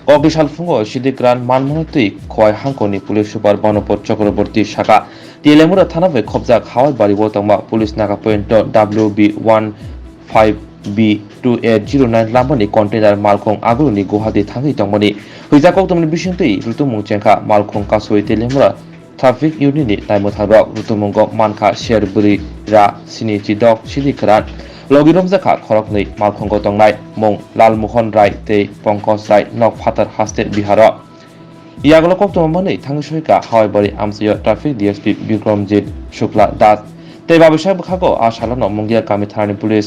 कबि सालफुंगो सिदिकरान मानमनतुई खय हांकनि पुलिस सुपार बनपत चक्रवर्ती शाखा तेलेमुरा थाना बै खबजा खावाय बारि बतंमा पुलिस नागा पॉइंट WB15B2809 लामानि कंटेनार मालखं आगुनि गुवाहाटी थांगै तंमनि हुइजा कक्तमनि बिसिंतै रुतुमुं चेंखा मालखं कासुइ तेलेमुरा ट्राफिक यूनिटनि नायमथारक रुतुमुंग मानखा शेरबुरि रा सिनि चिदक सिदिकरान লগিরমজাখা খরকनै মালখঙ্গ তংনাই মং লালমোহন রায় তে পঙ্কজ রায় নক ফাতার হাস্তে বিহার ইয়াগল কক্তমাनै থাংসইকা হাওয়াইবাড়ি আমসিয় ট্রাফিক ডিএসপি বিক্রমজিৎ শুক্লা দাস তে ব্যবসায় বখাগো আশালানো মঙ্গিয়া কামি থানানি পুলিশ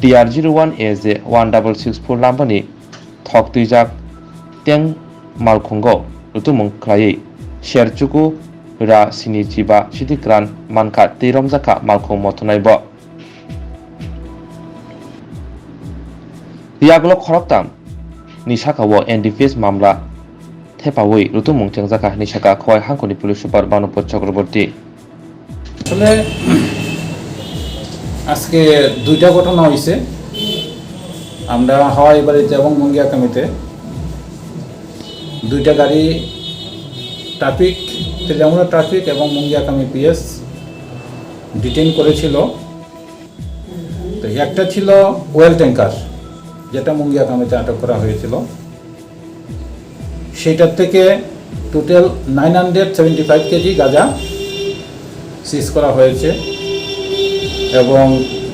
TR01 AJ 1664 লাম্বানি থক তুইজাক টেং মালখঙ্গ রুতুমং খ্লাयै শেরচুকু রা সিনি চিবা সিদিকরান মানকা তেরমজাখা মালখং মতনাইব ইয়াগুলো খরকতাম নিশাকাও এনডিপিএস মামলা থেপাওই রুতুমুং চেংজাকা নিশাকা খয় হাঙ্কনি পুলিশ সুপার বানপত চক্রবর্তী। আসলে আজকে দুইটা ঘটনা হয়েছে। আমরা হাওয়াই বাড়িতে এবং মঙ্গিয়া কামিতে দুইটা গাড়ি ট্রাফিক তেলিয়ামুড়া ট্রাফিক এবং মুঙ্গিয়াকামি পিএস ডিটেইন করেছিল। তো একটা ছিল ওয়েল ট্যাঙ্কার, যেটা মুঙ্গিয়াকামিতে আটক করা হয়েছিল। সেটার থেকে টোটাল 975 কেজি গাঁজা সিজ করা হয়েছে এবং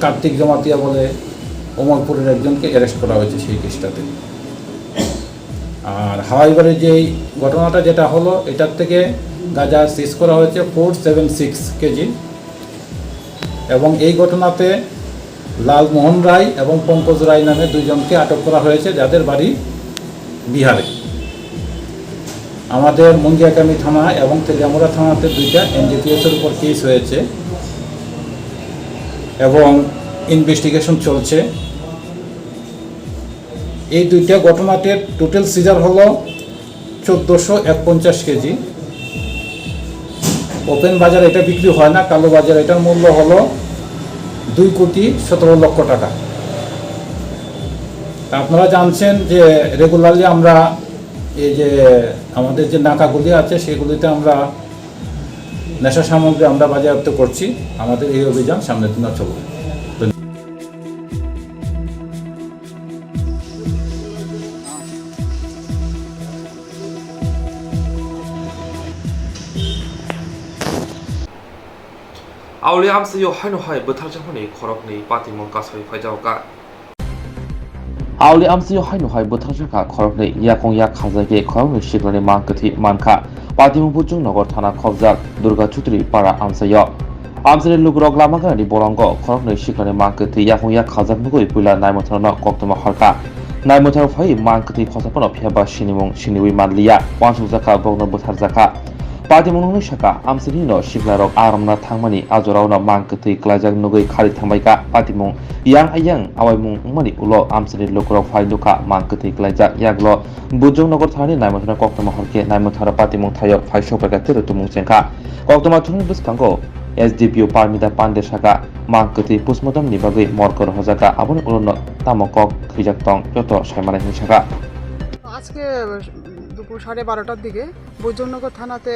কার্তিক জমাতিয়া বলে ওমরপুরের একজনকে অ্যারেস্ট করা হয়েছে সেই কেসটাতে। আর হাওয়াইবারে যেই ঘটনাটা যেটা হলো, এটার থেকে গাঁজা সিজ করা হয়েছে 476 কেজি এবং এই ঘটনাতে লালমোহন রায় এবং পঙ্কজ রায় নামে দুইজনকে আটক করা হয়েছে, যাদের বাড়ি বিহারে। আমাদের মুঙ্গিয়াকামি থানা এবং তেলিয়ামুড়া থানাতে দুইটা এনডিপিএসের উপর কেস হয়েছে এবং ইনভেস্টিগেশন চলছে। এই দুইটা ঘটনাতে টোটাল সিজার হলো 1451 কেজি। ওপেন বাজার এটা বিক্রি হয় না, কালো বাজার এটার মূল্য হলো 2,17,00,000 টাকা। আপনারা জানছেন যে রেগুলারলি আমরা এই যে আমাদের যে নাকাগুলি আছে সেগুলিতে আমরা নেশা সামগ্রী আমরা বাজেয়াপ্ত করছি। আমাদের এই অভিযান সামনের দিনও চলবে। Auli amsayo haino hai bothar jamani khorokni patimon kasoi phaijaoka. Auli amsayo haino hai bothar jaka khorokni yakong yak khazage khorokni shigrani mankathi manka patimon bujung nogor thana khobjak Durga Chutri para amsayo. Amsani lugrok lamagani borongo khorokni shigrani mankathi yakong yak khazak nugoi puila naimothano Koktwma harka. Naimothar phai mankathi khosapono pheba sinimung siniwi manliya wanshu jaka bogno bothar jaka. Patimon shaka amsani no shiglarok aramna thangmani ajorauno mangkthi klajak nugui khari thangbaika patimon yang ayang awaimung mani ulo amsani lukrok phai luka mangkthi klajak yaglo bujong nogor thani naimothana Koktwma horke naimothara patimon thayok phai sopraka tirutumung chengka Koktwma thuni buskango SDPO Parmida Pande shaka mangkthi pusmodam ni bagui morkor hojaka aboni ulono tamokok khijak tong joto saimane hinshaka আজকে দুপুর 12:30টার দিকে বৈজনগর থানাতে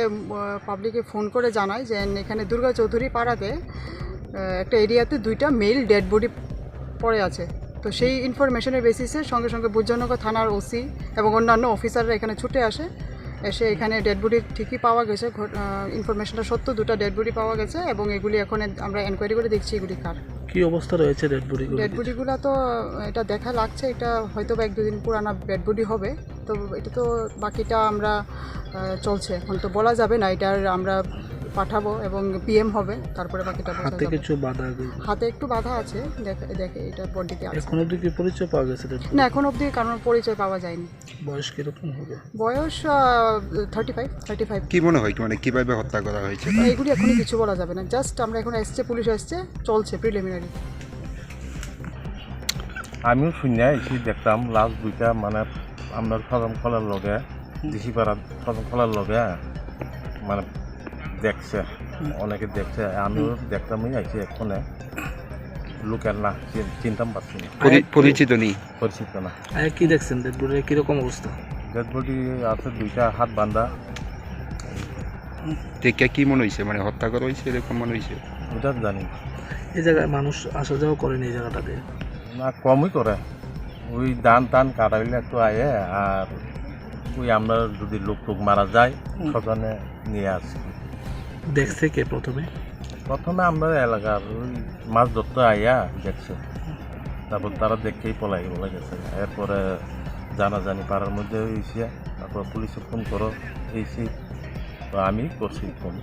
পাবলিকে phone করে জানায় যে এখানে দুর্গা চৌধুরী পাড়াতে একটা এরিয়াতে দুইটা মেল ডেড বডি পড়ে আছে। তো সেই ইনফরমেশনের বেসিসে সঙ্গে সঙ্গে বৈজনগর থানার ওসি এবং অন্যান্য অফিসাররা এখানে ছুটে এসে এখানে ডেড বডি ঠিকই পাওয়া গেছে। ইনফরমেশনটা সত্য, দুটো ডেড বডি পাওয়া গেছে এবং এগুলি এখন আমরা এনকোয়ারি করে দেখছি এগুলি কার। কি অবস্থা রয়েছে ডেড বডিগুলো? তো এটা দেখা লাগছে এটা হয়তো বা 1-2 দিন পুরানা ডেড বডি হবে। তো এটা তো বাকিটা আমরা চলছে, এখন তো বলা যাবে না। এটার আমরা পাঠাবো এবং পিএম হবে, তারপরে বাকিটা বোঝা যাবে। হাতে একটু বাধা আছে, দেখে এটা বডিতে আছে। এখন অবধি কি পরিচয় পাওয়া গেছে? না, এখন অবধি কারণ পরিচয় পাওয়া যায়নি। বয়স কিরকম হবে? বয়স 35। কি মনে হয় মানে কিভাবে হত্যা করা হয়েছে? এগুলি এখনই কিছু বলা যাবে না। জাস্ট আমরা এখন পুলিশ এসছে, চলছে প্রিলিমিনারি। আমিও শুনে এসে দেখতাম লাস্ট দুইটা মানে আপনার সদম খোলার লগে দিশিপাড়া সদম খোলার লগে মানে দেখছে, অনেকে দেখছে, আমিও দেখতাম আইসি এক্ষণে লোকের না চিনতাম পারছি না, পরিচিত নেই, পরিচিত না। কি দেখছেন ডেড বডি কিরকম অবস্থা? ডেড বডি আছে দুইটা হাত বান্ধা। দেখে কি মনে হয়েছে, মানে হত্যা করা হয়েছে এরকম মনে হয়েছে? এটা জানি। এই জায়গায় মানুষ আসা যাওয়া করেনি এই জায়গাটাতে? না, কমই করে। ওই ধান টান কাটাইলে একটু আয়ে, আর ওই আমরা যদি লোক টোক মারা যায় সজনে নিয়ে আসি। দেখছে কে প্রথমে? আমরা এলাকার ওই মাছ ধরতে আইয়া দেখছে, তারপর তারা দেখেই পলাই গেছে। এরপরে জানাজানি পাড়ার মধ্যে হয়েছে, তারপর পুলিশে ফোন করো এইছি, তো আমি করছি ফোন।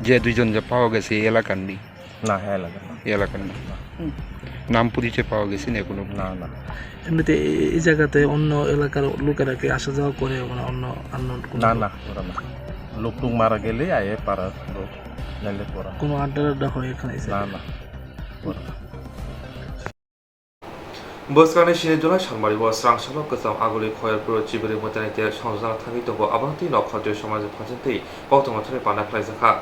যে দুইজন যে পাওয়া গেছে এই এলাকার নেই? না, হ্যাঁ এলাকার না। নাম পরিচয় পাওয়া গেছে না কোনো? না। এমনিতে এই জায়গাতে অন্য এলাকার লোকেরা কি আসা যাওয়া করে? মানে অন্য না ওরা না। লোক টুক মারা গেলে আয়ে পাড়ার লোক, নাইলে করা কোনো আড্ডা হয় এখানে? না। Boskanai Shinijula Shanmari was Swrangchati Kozam Aguli Khoyar Puro Chibiri Motanite Shonzana Tangito Abanti no Khojo Shamaj Pajante Koktwma Thani Pana Klaizaka.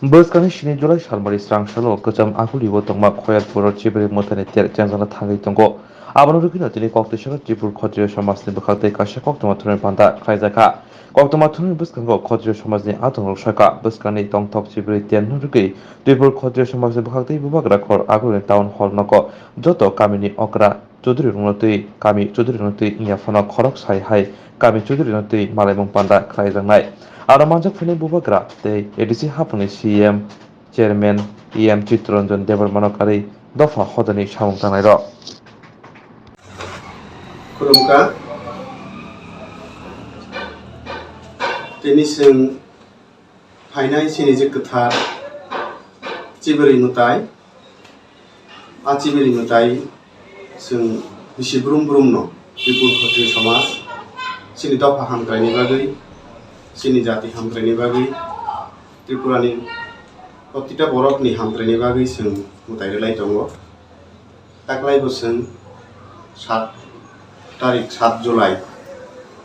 Boskanai Shinijula Shanmari Swrangchati Kozam Aguli Wotongma Khoyar Puro Chibiri Motanite Shonzana Tangito Abanurukino tini Koktwma Tripur Khodriya Samajni bwkhaktai kaisa Koktwma thunai panda khlaijaka. Koktwma thunai bwskango Khodriya Samajni atong saka bwskani tongthok chibri tenrugui Tripur Khodriya Samajni bwkhaktai bubagra khor aguni town hall noko joto kamini okra Chaudhary Runotui kami Chaudhary Runotui ingyaphano khorok sai hai kami Chaudhary Runotui malaimung panda khlaijaknai. Aro manjak phunai bubagra tei ADC hapuni CM Chairman EM Chittaranjan Debarmanokari dofa hodani samung tangnai ro. खुलुमगा दिनै जों फायनाय सिनि गोथार चिबोरि मुताय आ चिबोरि मुताय जों बिसि ब्रुम ब्रुमनो त्रिपुर खत्रिय समाज सिनि दफा हामग्रायनि बागै सिनि जाति हामग्रायनि बागै त्रिपुरानि प्रतिटा बरकनि हामग्रायनि बागै जों मुताय रायलाय दङ दाख्लैबो जों 7 जुलाइ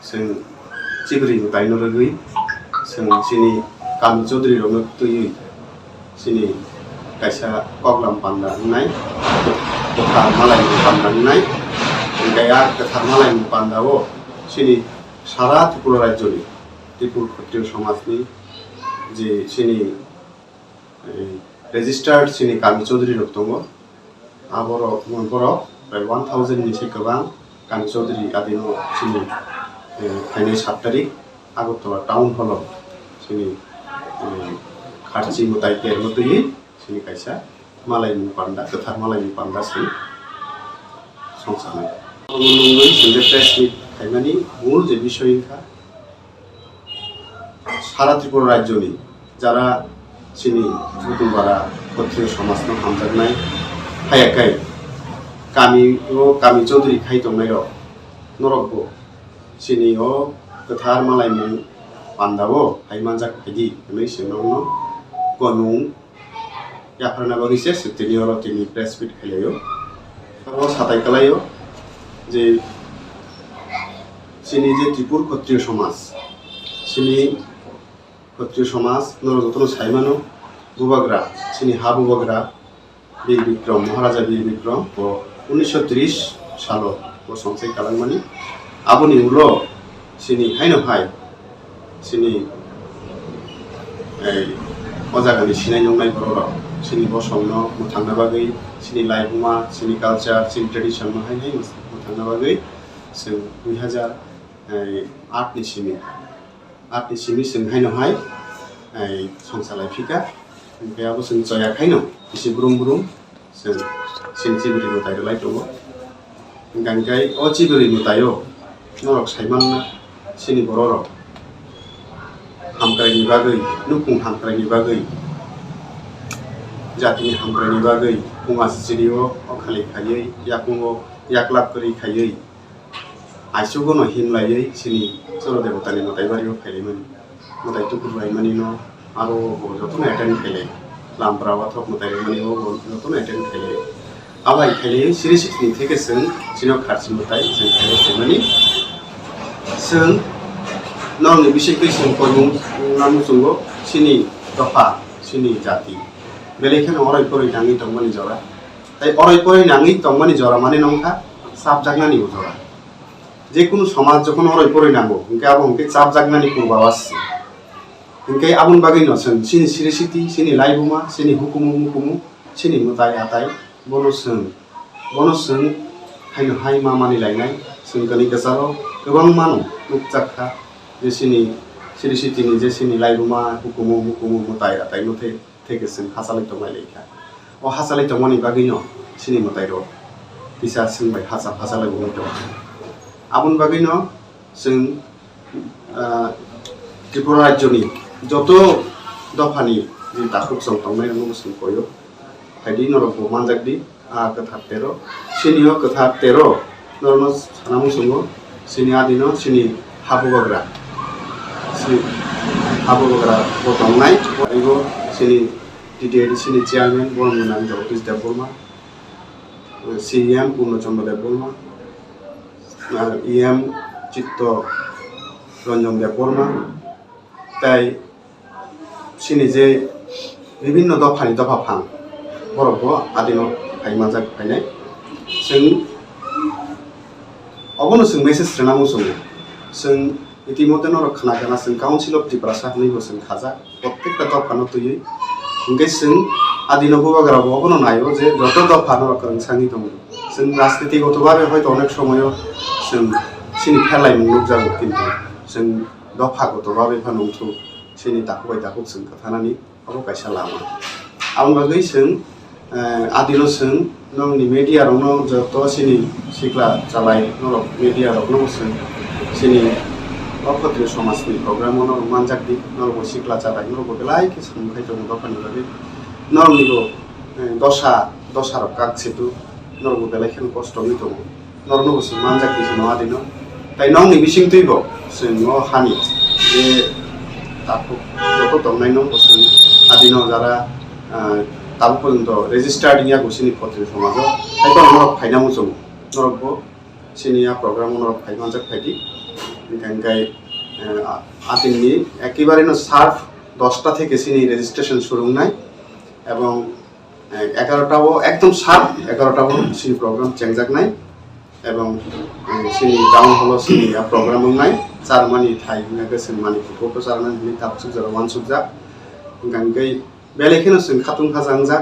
जों चिबोरि मुताय नरगै जों सिनि कामी चौधरी रंगतुई सिनि कायसा कगलाम पान्दा होननाय गोथार मालायनि पान्दा होननाय ओमफ्राय गोथार मालायनि पान्दाआव सिनि सारा त्रिपुरा राज्यनि त्रिपुर खत्रिय समाजनि जे सिनि रेजिस्टार्ड सिनि कामी चौधरी रक दङ आबरो मनबरो प्राय 1000 नि गोबां कामी चौधरी आदिनो सिनि फायनाय 7 तारिख आगरतला टाउन हल सिनि खारची मुताय तेरमतुई सिनि कायसा मालायनि पान्दा गोथार मालायनि पान्दा सिनि संसारनाय नंगै सिनि प्रेस मिट खायमानि मूल जे বিষয়खा सारा त्रिपुरा राज्यनि যারা सिनि बुथुमबारा खत्रिय समाजनो हामजानाय हायाखै कामी चौधरी खायदंनाय नरकबो सिनि गोथार मालायनि पान्दाबो हायमानजाक बायदि होननाय सोंनावनो गनुं याफोरना बागैसे सिटिनि अरतिनि प्रेस मिट खालायो साथाय खालायो जे सिनि जे त्रिपुर खत्रिय समाज सिनि खत्रिय समाज नरजतन सायमानो बुबाग्रा सिनि हा बुबाग्रा वीर विक्रम महाराजा वीर विक्रम 1930 सालो संसाय खालामनानै आबोनि उलो सिनि हायनो हाय सिनि अजागानि सिनाय नंनाय बर' सिनि बसंनो मुथांना बागै सिनि लाइफमा सिनि कालचार सिनि ट्रेडिशन हायनाय मुथांना बागै जों 2008 नि सिमि जों हायनो हाय संसार लाइफिका ओमफ्राय आबो जों जयाखायनो एसे ब्रुम ब्रुम जों सिनि चिबोरि मुताय रायलाय दङ गांगाय चिबोरि मुतायो नरक सायमानना सिनि बर' हामग्रायनि बागै नुपुं हामग्रायनि बागै जातिनि हामग्रायनि बागै पुङा सिरियो अखालि खायै याकुङो याक्लाब करि खायै आइसुगनो हिमलायै सिनि चर देवतानि मुतायबारियो फायलेमोन मुताय तुकुरबायमानि न आरो जतन एटेन्ड खायले लामब्रावाथ मुतायमानि जतन एटेन्ड खायले आबाय खायले सिरि सिटिनि थेके जों सिनो खारसि मुताय जों खायले खायमानि जों नंनि बिसेखै जों कयमुं नामु जोंगो सिनि दफा सिनि जाति बेलेखान अराय परै नाङै तंमानि जरा ताई अराय परै नाङै तंमानि जरा माने नंखा साप जागनानि जरा जेकुनु समाज যখন अराय परै नांगौ इनके आबो इनके चाप जागनानि पूर्वावास इनके आबुन बागै नसन सिनि सिरिसिति सिनि लाइबुमा सिनि हुकुमु मुकुमु सिनि मुताय आताय बनसं हायनो हाय मामानि लायनाय जों गनि गसारो गोबां मानो मुक्ताखा जे सिनि सिरिसितिनि जे सिनि लाइबुमा हुकुमु मुकुमु मुताय आताय मथे थेके जों हासालै तंमाय लेखा अ हासालै तंमानि बागै न सिनि मुताय रो पिसा सोंबाय हासालै बुंनो दं आबुन बागै न जों त्रिपुरा राज्यनि যত दफानि जे दाखुक जों तंनाय नंगौ जों कयो हायदि नरक मानजाकदि गोथार तेरो सिनियो गोथार तेरो नरनो सानामु संगो सिनि आदिनो सिनि हाबुबाग्रा बतंनाय एगो सिनि डिडिएडि सिनि चेयारमैन बरमनान जगदीश देवबर्मा सीएम पूर्णचंद्र देवबर्मा EM चित्तरंजन देवबर्मा ताई सिनि जे विभिन्न दफानि दफा फां बर'खौ आदिनो फायमाजाक फायनाय जों अबनो जों मेसेज रेनांगौ जों इतिमধ্যে नरक खाना जों काउन्सिल अफ त्रिपुरा हनैबो जों खाजा प्रत्येकटा दफानो तुयै ओंखाय जों आदिनो बुबाग्राबो अबनो नायो जे যত दफा नरक सांगी दं जों राजनीतिगतभाবে হয়তো অনেক সময় जों सिनि फेलाय मुलुग जागौ किन्तु जों दफागतभाবে फानंथु सिनि दाखुबाय दाखु जों खोथानानै अबो कायसा लामा आं बागै जों आदिनो जों नंनि मेडियारावनो जत सिनि सिक्ला जाबाय नरक मेडियारावनो जों सिनि अखत्रिय समाजनि प्रग्रामाव नरक मानजाकि नरक सिक्ला जाबाय नरक बेलायके संखाय दं दफानि बागै नरनिबो दशा काकसेतु नरक बेलायके कष्टनि दं नरनबो जों मानजाकि जों आदिनो তাই নংনি বিসিং তুইব जों हानि जे ताकु যত दंनाय नं जों आदिनो जारा ताबो पर्यन्त रेजिस्टार्ड निया गुसिनि पत्रि समाज ताइबो नरक फाइनामो जों नरकबो सिनिया प्रग्राम नरक फाइनामजक फाइदि गाय आदिननि एकेबारेनो सार्फ 10টা থেকে सिनि रेजिस्ट्रेशन शुरुनाय এবং 11টাও একদম সার্ফ 11টাও सिनि प्रग्राम चेंजाकनाय এবং सिनि टाउन हल सिनि प्रग्राम होनाय जार्मानी थाइ गोसोम मानिखौ जार्मानी नि ताप सुजार वान सुजा गांगै बेलेखेनो जों खातुन खाजांजा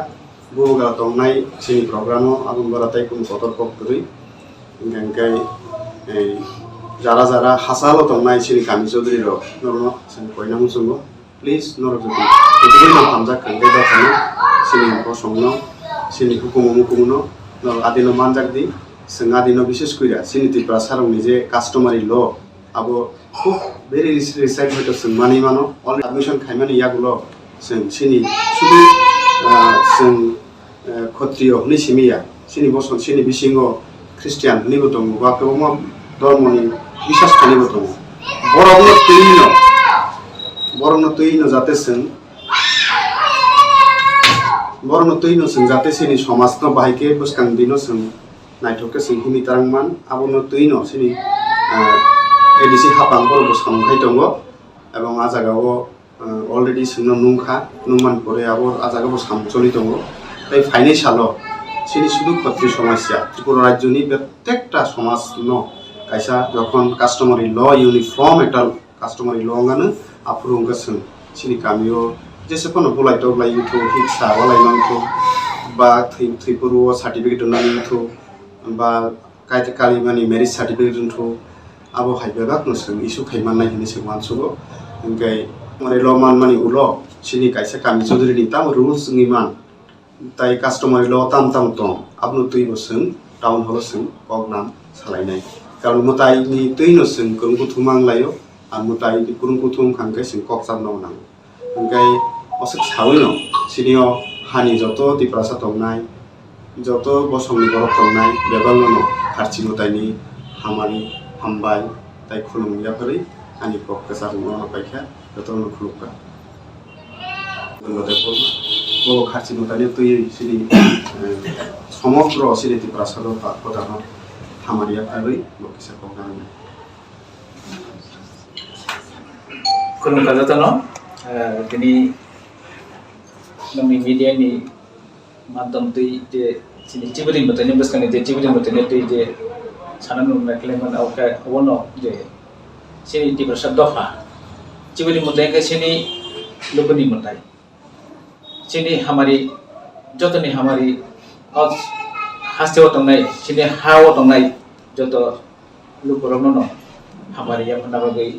बुगा दंनाय सिनि प्रग्राम आबुं बाराताय कुन कतर पक्तरि गांगै जारा हासालो दंनाय सिनि कामि चौधरी रो नरनो जों कयनामु जोंगो प्लीज नरजति बिदिनो हामजा खांगै दखानो सिनि बसंनो सिनि हुकुमनो नर आदिनो मानजाकदि जों आदिनो विशेष कइरा सिनि त्रिपुरा सारंनि जे कास्टमारि ल आबो खूब भेरि रिसाइड हयतो जों मानि मानो अल एडमिशन खायमानि यागुलो जों सिनि सुदु जों क्षत्रिय हनि सिमिया सिनि बसन सिनि बिसिंगो ख्रिस्टियान हनिबो दं बा गोबां धर्मनि बिश्वास खानिबो दं बरनो तैनो जाते जों जाते सिनि समाजनो बाहायके बुसकां दिनो जों नायथोके जों हिमितारंमान आबनो तैनो सिनि एडिसि हापांफोरबो सामखाय दङ এবং आजागाव अलरेडि जोंनो नुंखा नुमान परे आबो आजागाव सामचलि दङ ताই फाइनान्सियाल सिनि सुदु खत्रि समस्या त्रिपुरा राज्यनि प्रत्येकटा समाजनो कायसा যখন কাস্টমারি ল ইউনিফর্ম একটা কাস্টমারি ল গাनो आफुरुंगा जों सिनि गामियो जेसेबां बलायतो लायथो हिक्सा वालायनांथो बा थैपुरु सार्टिफिकेट दोननांथो बा कालि मानि मेरिज सार्टिफिकेट दोनथो आबो हायबेगा जों इसु खायमाननाय हिनि जों मानसुगो ओंखाय मरे ल मान मानि उल सिनि कायसा कामि चौधरीनि ताम रुल्स नि मान ताई कास्टमारि ल ताम तो आबनो तैबो जों टाउन हल जों कगनाम सालायनाय कारण मुताइनि तैनो जों कुरुंकुथुमां लायो आरो मुताइ कुरुंकुथुम खांखाय जों ककसाबनाव नांगौ ओंखाय असक सावैनो सिनियो हानि जत त्रिपुरा दंनाय जत बसंनि बरफ दंनाय बेबांनो खारचि मुताइनि हामानि हामबाय ताई खुलुमयाफोरै आंनि पक्का जारुंनो बायखा जतनो खुलुमका बो खारचि मुताइनि तैयै सिनि समग्र सिनि त्रिपुरा प्रधान हामारिया फारै बकिसा कगनाम खुलुमका जतनो दिनै नोंनि मिडियानि माध्यम तै जे सिनि चिबुरि मताइनि बसकानि जे चिबुरि मताइनि तै जे साना नुनाय क्लेमन आवका अवनो जे सिनि त्रिपुरा दफा चिबुरि मताइनि सिनि लुबनि मताइ सिनि हामारि जतनि हामारि हास्तेव तंनाय सिनि हाव तंनाय जत लुबरनो हामारिया फनाबागै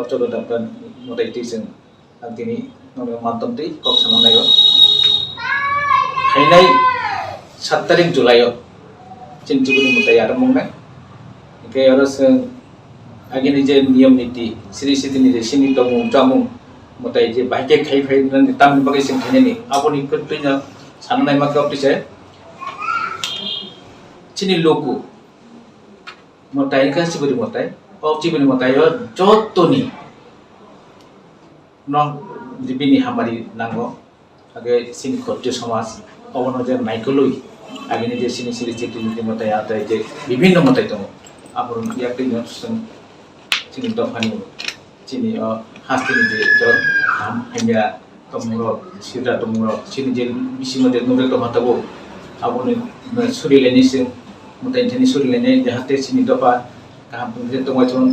चलो दाबन मताइटिजों दिनै नोंनि माध्यम तै कक्सानायो हायनाय 7 तारिख जुलाइयाव चिन्तिबुनि मताइ आरो मंनाय ओंखाय आरो जों आगिनि जे नियम नीति सिरि सिदिनि जे सिनि दमु जामु मताइ जे बाइके खाइफाइनानै तामनि बागै जों खायनायनि आबनि कतैना साननाय माखाव तिसे चिनि लोगु मताइ गासिबोनि मताइ चिबुनि मताइयो जतनि न दिबिनि हामारि नांगौ आगे सिनि खत्रिय समाज अवनो जे नायखलुइ आगिनि जे सिनि सिरि चिटिनि मताइ आताय जे विभिन्न मताइ दङ आबरन याकैनो जों सिनि दफानि सिनि हास्तिनि जे जन हाम हाइमिया तमुरो सिदा तमुरो सिनि जे बिसिमो जे नुरे गाहाम खुंथाय दंबायथुन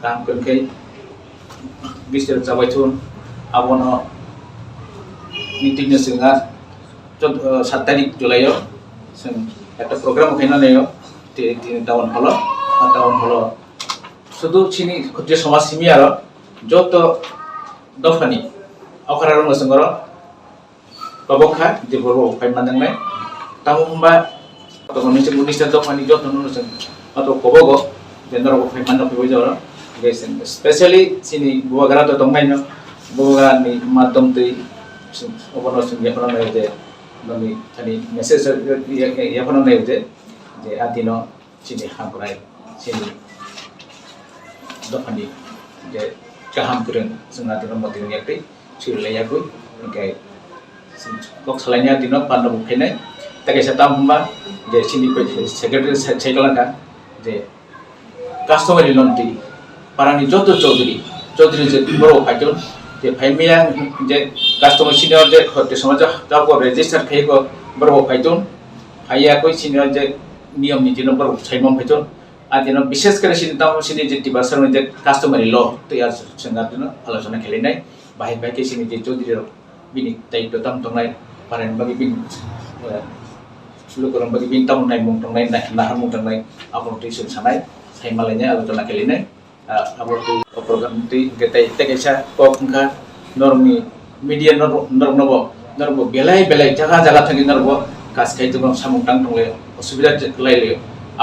गाहाम खुंथाय बिसोर जाबायथुन आबनो मिटिंनो जोंहा 7 तारिख जुलाइयाव जों একটা প্রোগ্রাম খাইনানেও টাউন হল শুধু চিনি ক্ষত্রিয় সমাজ সিমি আর যত দফানি অখরা রং সঙ্গর কবখা যে বড় ফাইমান জানাই তামু হম্বা তখন নিচে মুনিস্টার দফানি যত নুসং অত কবগ জেন্ডার ফাইমান দফাই যাওয়ার গেছেন স্পেশালি চিনি বুয়াগারা তো দংমাইনো বুয়াগারানি মাধ্যমতে অবনসং ইয়াফরানাই যে নমি খালি মেসেজ ইয়াফরানাই যে আদিনো চিনি হামরাই চিনি দফানি যে गाहाम गोरों जोंना दिनाव मदिनि एकटै सिरिलायाखै ओंखाय कक सालायनाया दिनाव बान्दा बुखायनाय ताकायसा ताम हमबा जे सिनि सेक्रेटारि साइकलांका जे कास्टमारि लन्ति पारानि जत चौधरी जे बर' फाइटन जे फाइमिया जे कास्टमार सिनियर जे खते समाज जाबो रेजिस्टार खायको बर' फाइटन फाइयाखै सिनियर जे नियम नीतिनो बर' साइमन फाइटन आदिनो विशेष करे सिनि जे टिबासर जे कास्टमारि ल तैयार जोंना दिनो आलोचना खेलेनाय बाहाय बाहाय सिनि जे चौधरी बिनि दायित्व ताम तंनाय पारेन बागि बिन सुलुकरम बागि बिन तामनाय मुं तंनाय नाहा मुं तंनाय आबरति जों सानाय सायमालायनाय आलोचना खेलेनाय आबरति प्रग्रामति गेताय तेकेसा कखंखा नरमनि मीडिया नरम बेलाय जागा थांगि नरम कासखाय जों सामुं तां तंले असुबिदा लायले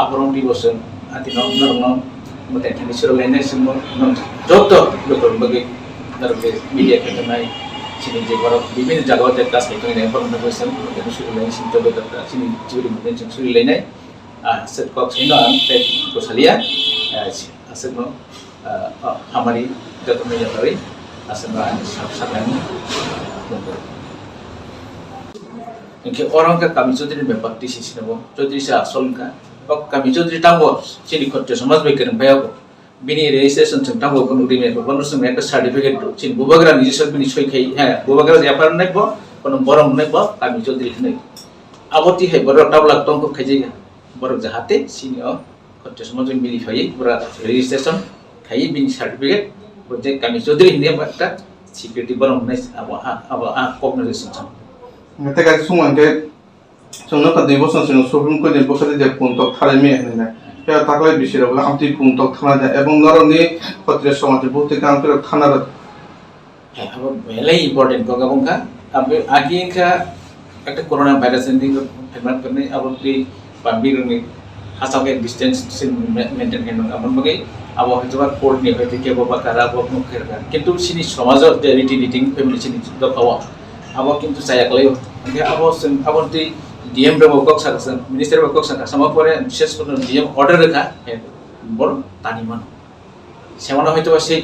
आबरं दिबसन आदिनो नरम मते थांगि सुरलायनाय जों जत लोकल बागि नरम मीडिया खेलेनाय सिनि जे बर विभिन्न जायगायाव जे कासखाय तंनाय फरमेसन मते सुरलायनाय सिनि जबदा सिनि जिउरि मते जों सुरलायनाय सेट कक छैन आं ते गोसालिया आसेनो हामारि जतमे जाबाय आसेनो साबसानाय इनके औरंग का कमी चौधरी में पार्टिसिपेशन हो चौधरी से आसल का और कमी चौधरी टांगो चिनी खत्ते समाज बेकर में आयो बिनी रजिस्ट्रेशन से टांगो को नुरी में बनो से एक सर्टिफिकेट चिन बुबागरा निजी सब बिनी छोई खाई है बुबागरा जापान नहीं बो कोनो बरम नहीं बो कमी चौधरी नहीं आवती है बरो टावला टंग को खाइजेगा बरो जाहाते चिनी खत्ते समाज में मिली खाई पूरा रजिस्ट्रेशन खाई बिनी सर्टिफिकेट बजे कमी चौधरी ने एकटा सिक्योरिटी बरम नहीं अब cognition Nggak kayak semua kayak soalnya kan di bosan sih sebelum kau di bosan dia puntok thare me ini ya tak lagi bisa lah amti puntok thana aja ebang naro ni patria sama tu bukti kan tu thana rat अब पहले ही important होगा उनका अब आगे का एक corona virus ने famous करने अब उनकी पब्लिक में हासाव के डिस्टेंस से मेंटेन करने अब उनके अब हजू बार कोर्ट नहीं होती क्या बाबा करा वो अपनों खेलना किंतु सिनी समाज और रीडिंग फैमिली सिनी दो खावा अब किंतु saya kalau okay अब उनकी डीएम रबो कक साकसन मिनिस्टर रबो कक साका sama pore विशेष कर डीएम ऑर्डर रखा है बोल तानी मन सेवाना होइतो बा sei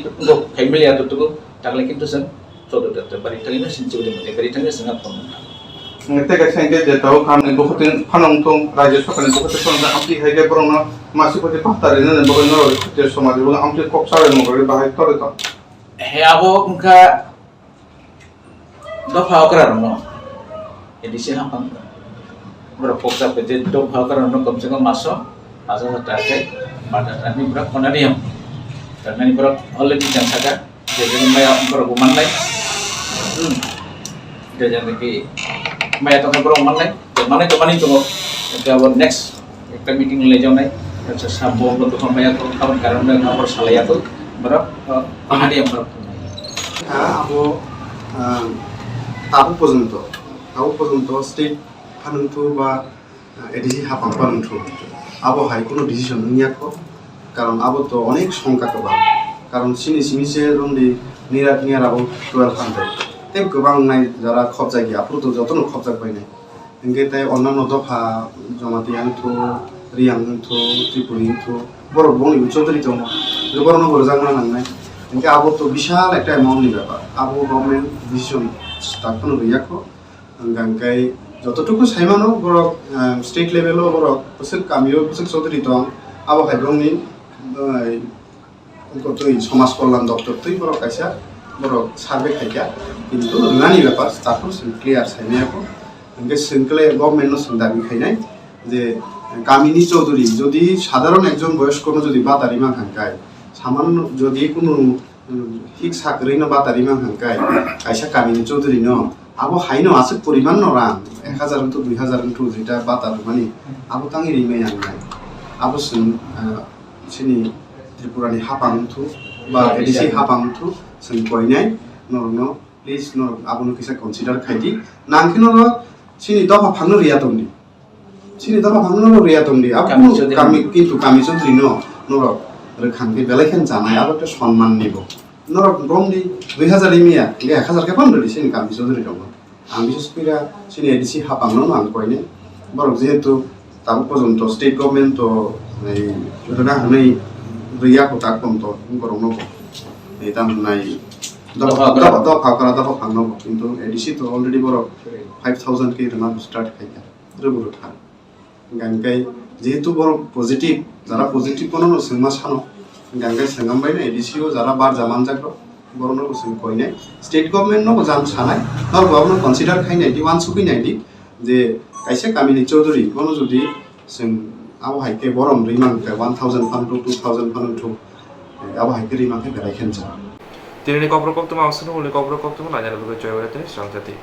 फैमिली आतो तो ताकले किंतु जों चौदह बारि थाङैनो सिनसिबो मते बारि थाङै जोंहा fun nggak kayak saya dia tahu kan bukan panong tong raja sokan bukan sokan amti hai ke porong masih pasti patah ini dan bukan naro dia sama dia bukan amti kok sare mau beri bahaya tore to he abo उनका दफा करानो ADC हापन बरो POCSO पे जे दफा करानो कम से कम मासो आजा हटाके बादानि बरो कोनारियम तनानि बरो अलरेडी जानसागा जे माया बरो गुमाननाय जे जानकि माया तो बरो माननाय माने तो मानि दङ गाबोन नेक्स्ट एकटा मिटिं ले जावनाय अच्छा साबो बरो तो माया तो खाबन कारण नम्बर सालायातो बरो कोनारियम बरो आबो tabu পর্যন্ত স্টেট ফানুনথু বা এডিসি হাফাং ফানুনথু আবো হাই কোনো ডিসিশন নিয়াকো কারণ আবো তো অনেক সংখ্যা তো বাং কারণ সিমিসে রন্দি নিরাবো 1200 তে গোবাং নাই যারা খবজা গিয়া প্রতো যতন খবজা পাই নাই এঙ্গে তাই অন্যান্য দফা জমাতি আনথু রিয়াংথু ত্রিপুরিথু বড় বনি চৌধুরী তো গোবর্ণ করে জানা নাই এঙ্গে আবো তো বিশাল একটা অ্যামাউন্ট ব্যাপার আবো গভর্নমেন্ট ডিসিশন তারপর রিয়াকো গাঙ্গাই যতটুকু সাইমানো বড় স্টেট লেভেলও বড় প্রসেস কামিও প্রসেস চৌধুরী তো আবো হাইব্রংনি কতই সমাজ কল্যাণ দপ্তর তুই বড় কাইসা বড় সার্ভে খাইকা কিন্তু নানি ব্যাপার তারপর ক্লিয়ার সাইনায়াকো গাঙ্গাই সিঙ্কলে গভর্নমেন্টও দাবি খাইনাই যে কামিনী চৌধুরী যদি সাধারণ একজন বয়স্ক যদি বাতারিমা হাঙ্কায় সামান্য যদি কোনো হিক সাকরি না বাতারিমা হাঙ্কায় কাইসা কামিনী চৌধুরী ন আবো হাইনো আছে পরিমাণ ন রাং 1000 তো 2000 তো যেটা বাতার মানে আবো তাঙ্গি রিমে আননায় আবো সিনি ত্রিপুরানি হাপাংথু বা এডিসি হাপাংথু जों कयनाय नरनो प्लिज नर आबनो किसा कन्सिडार खायदि नांखिनो सिनि दफा फांनो रिया दंदि सिनि दफा फांनो रिया दंदि आबनो कामि किन्तु कामि चौधुरी नर रोखांके बेलायखेन जानाय आरो तो सम्मान निबो नर गमदि 2000 इमिया 1000 के फांदि सिनि कामि चौधुरी दङ आं बिसेस कइरा सिनि एडिसि हापांनो आं कयने बरक जेहेतु ताबो पर्यन्त स्टेट गभर्नमेन्ट तो এই রোনা হनै रिया को ताकम तो गरमनो এটা নাই দফা ফাংনো কিন্তু এডিসি তো অলরেডি বড় 5000 কে রানা স্টার্ট খাইয়া রবুর থা গাঙ্গাই যেহেতু বড় পজিটিভ যারা পজিটিভ কোনো নসংমা সানো গাঙ্গাই সঙ্গম বাইনা এডিসিও যারা বার জামান জাগো বড় নসং কইনাই স্টেট গভর্নমেন্ট নো জাম সানাই নর গভর্নমেন্ট কনসিডার খাইনাই দি ওয়ান সুকি নাইদি যে কাইসে কামিনী চৌধুরী কোনো যদি जों আবহাইকে বরম রিমানকে 1000 fun two 2000 fun two 아바이들이 막 해결해 괜찮아. Koktwma ausunu uli Kokborok Koktwma nanya lebih jauh dari Swrangchati.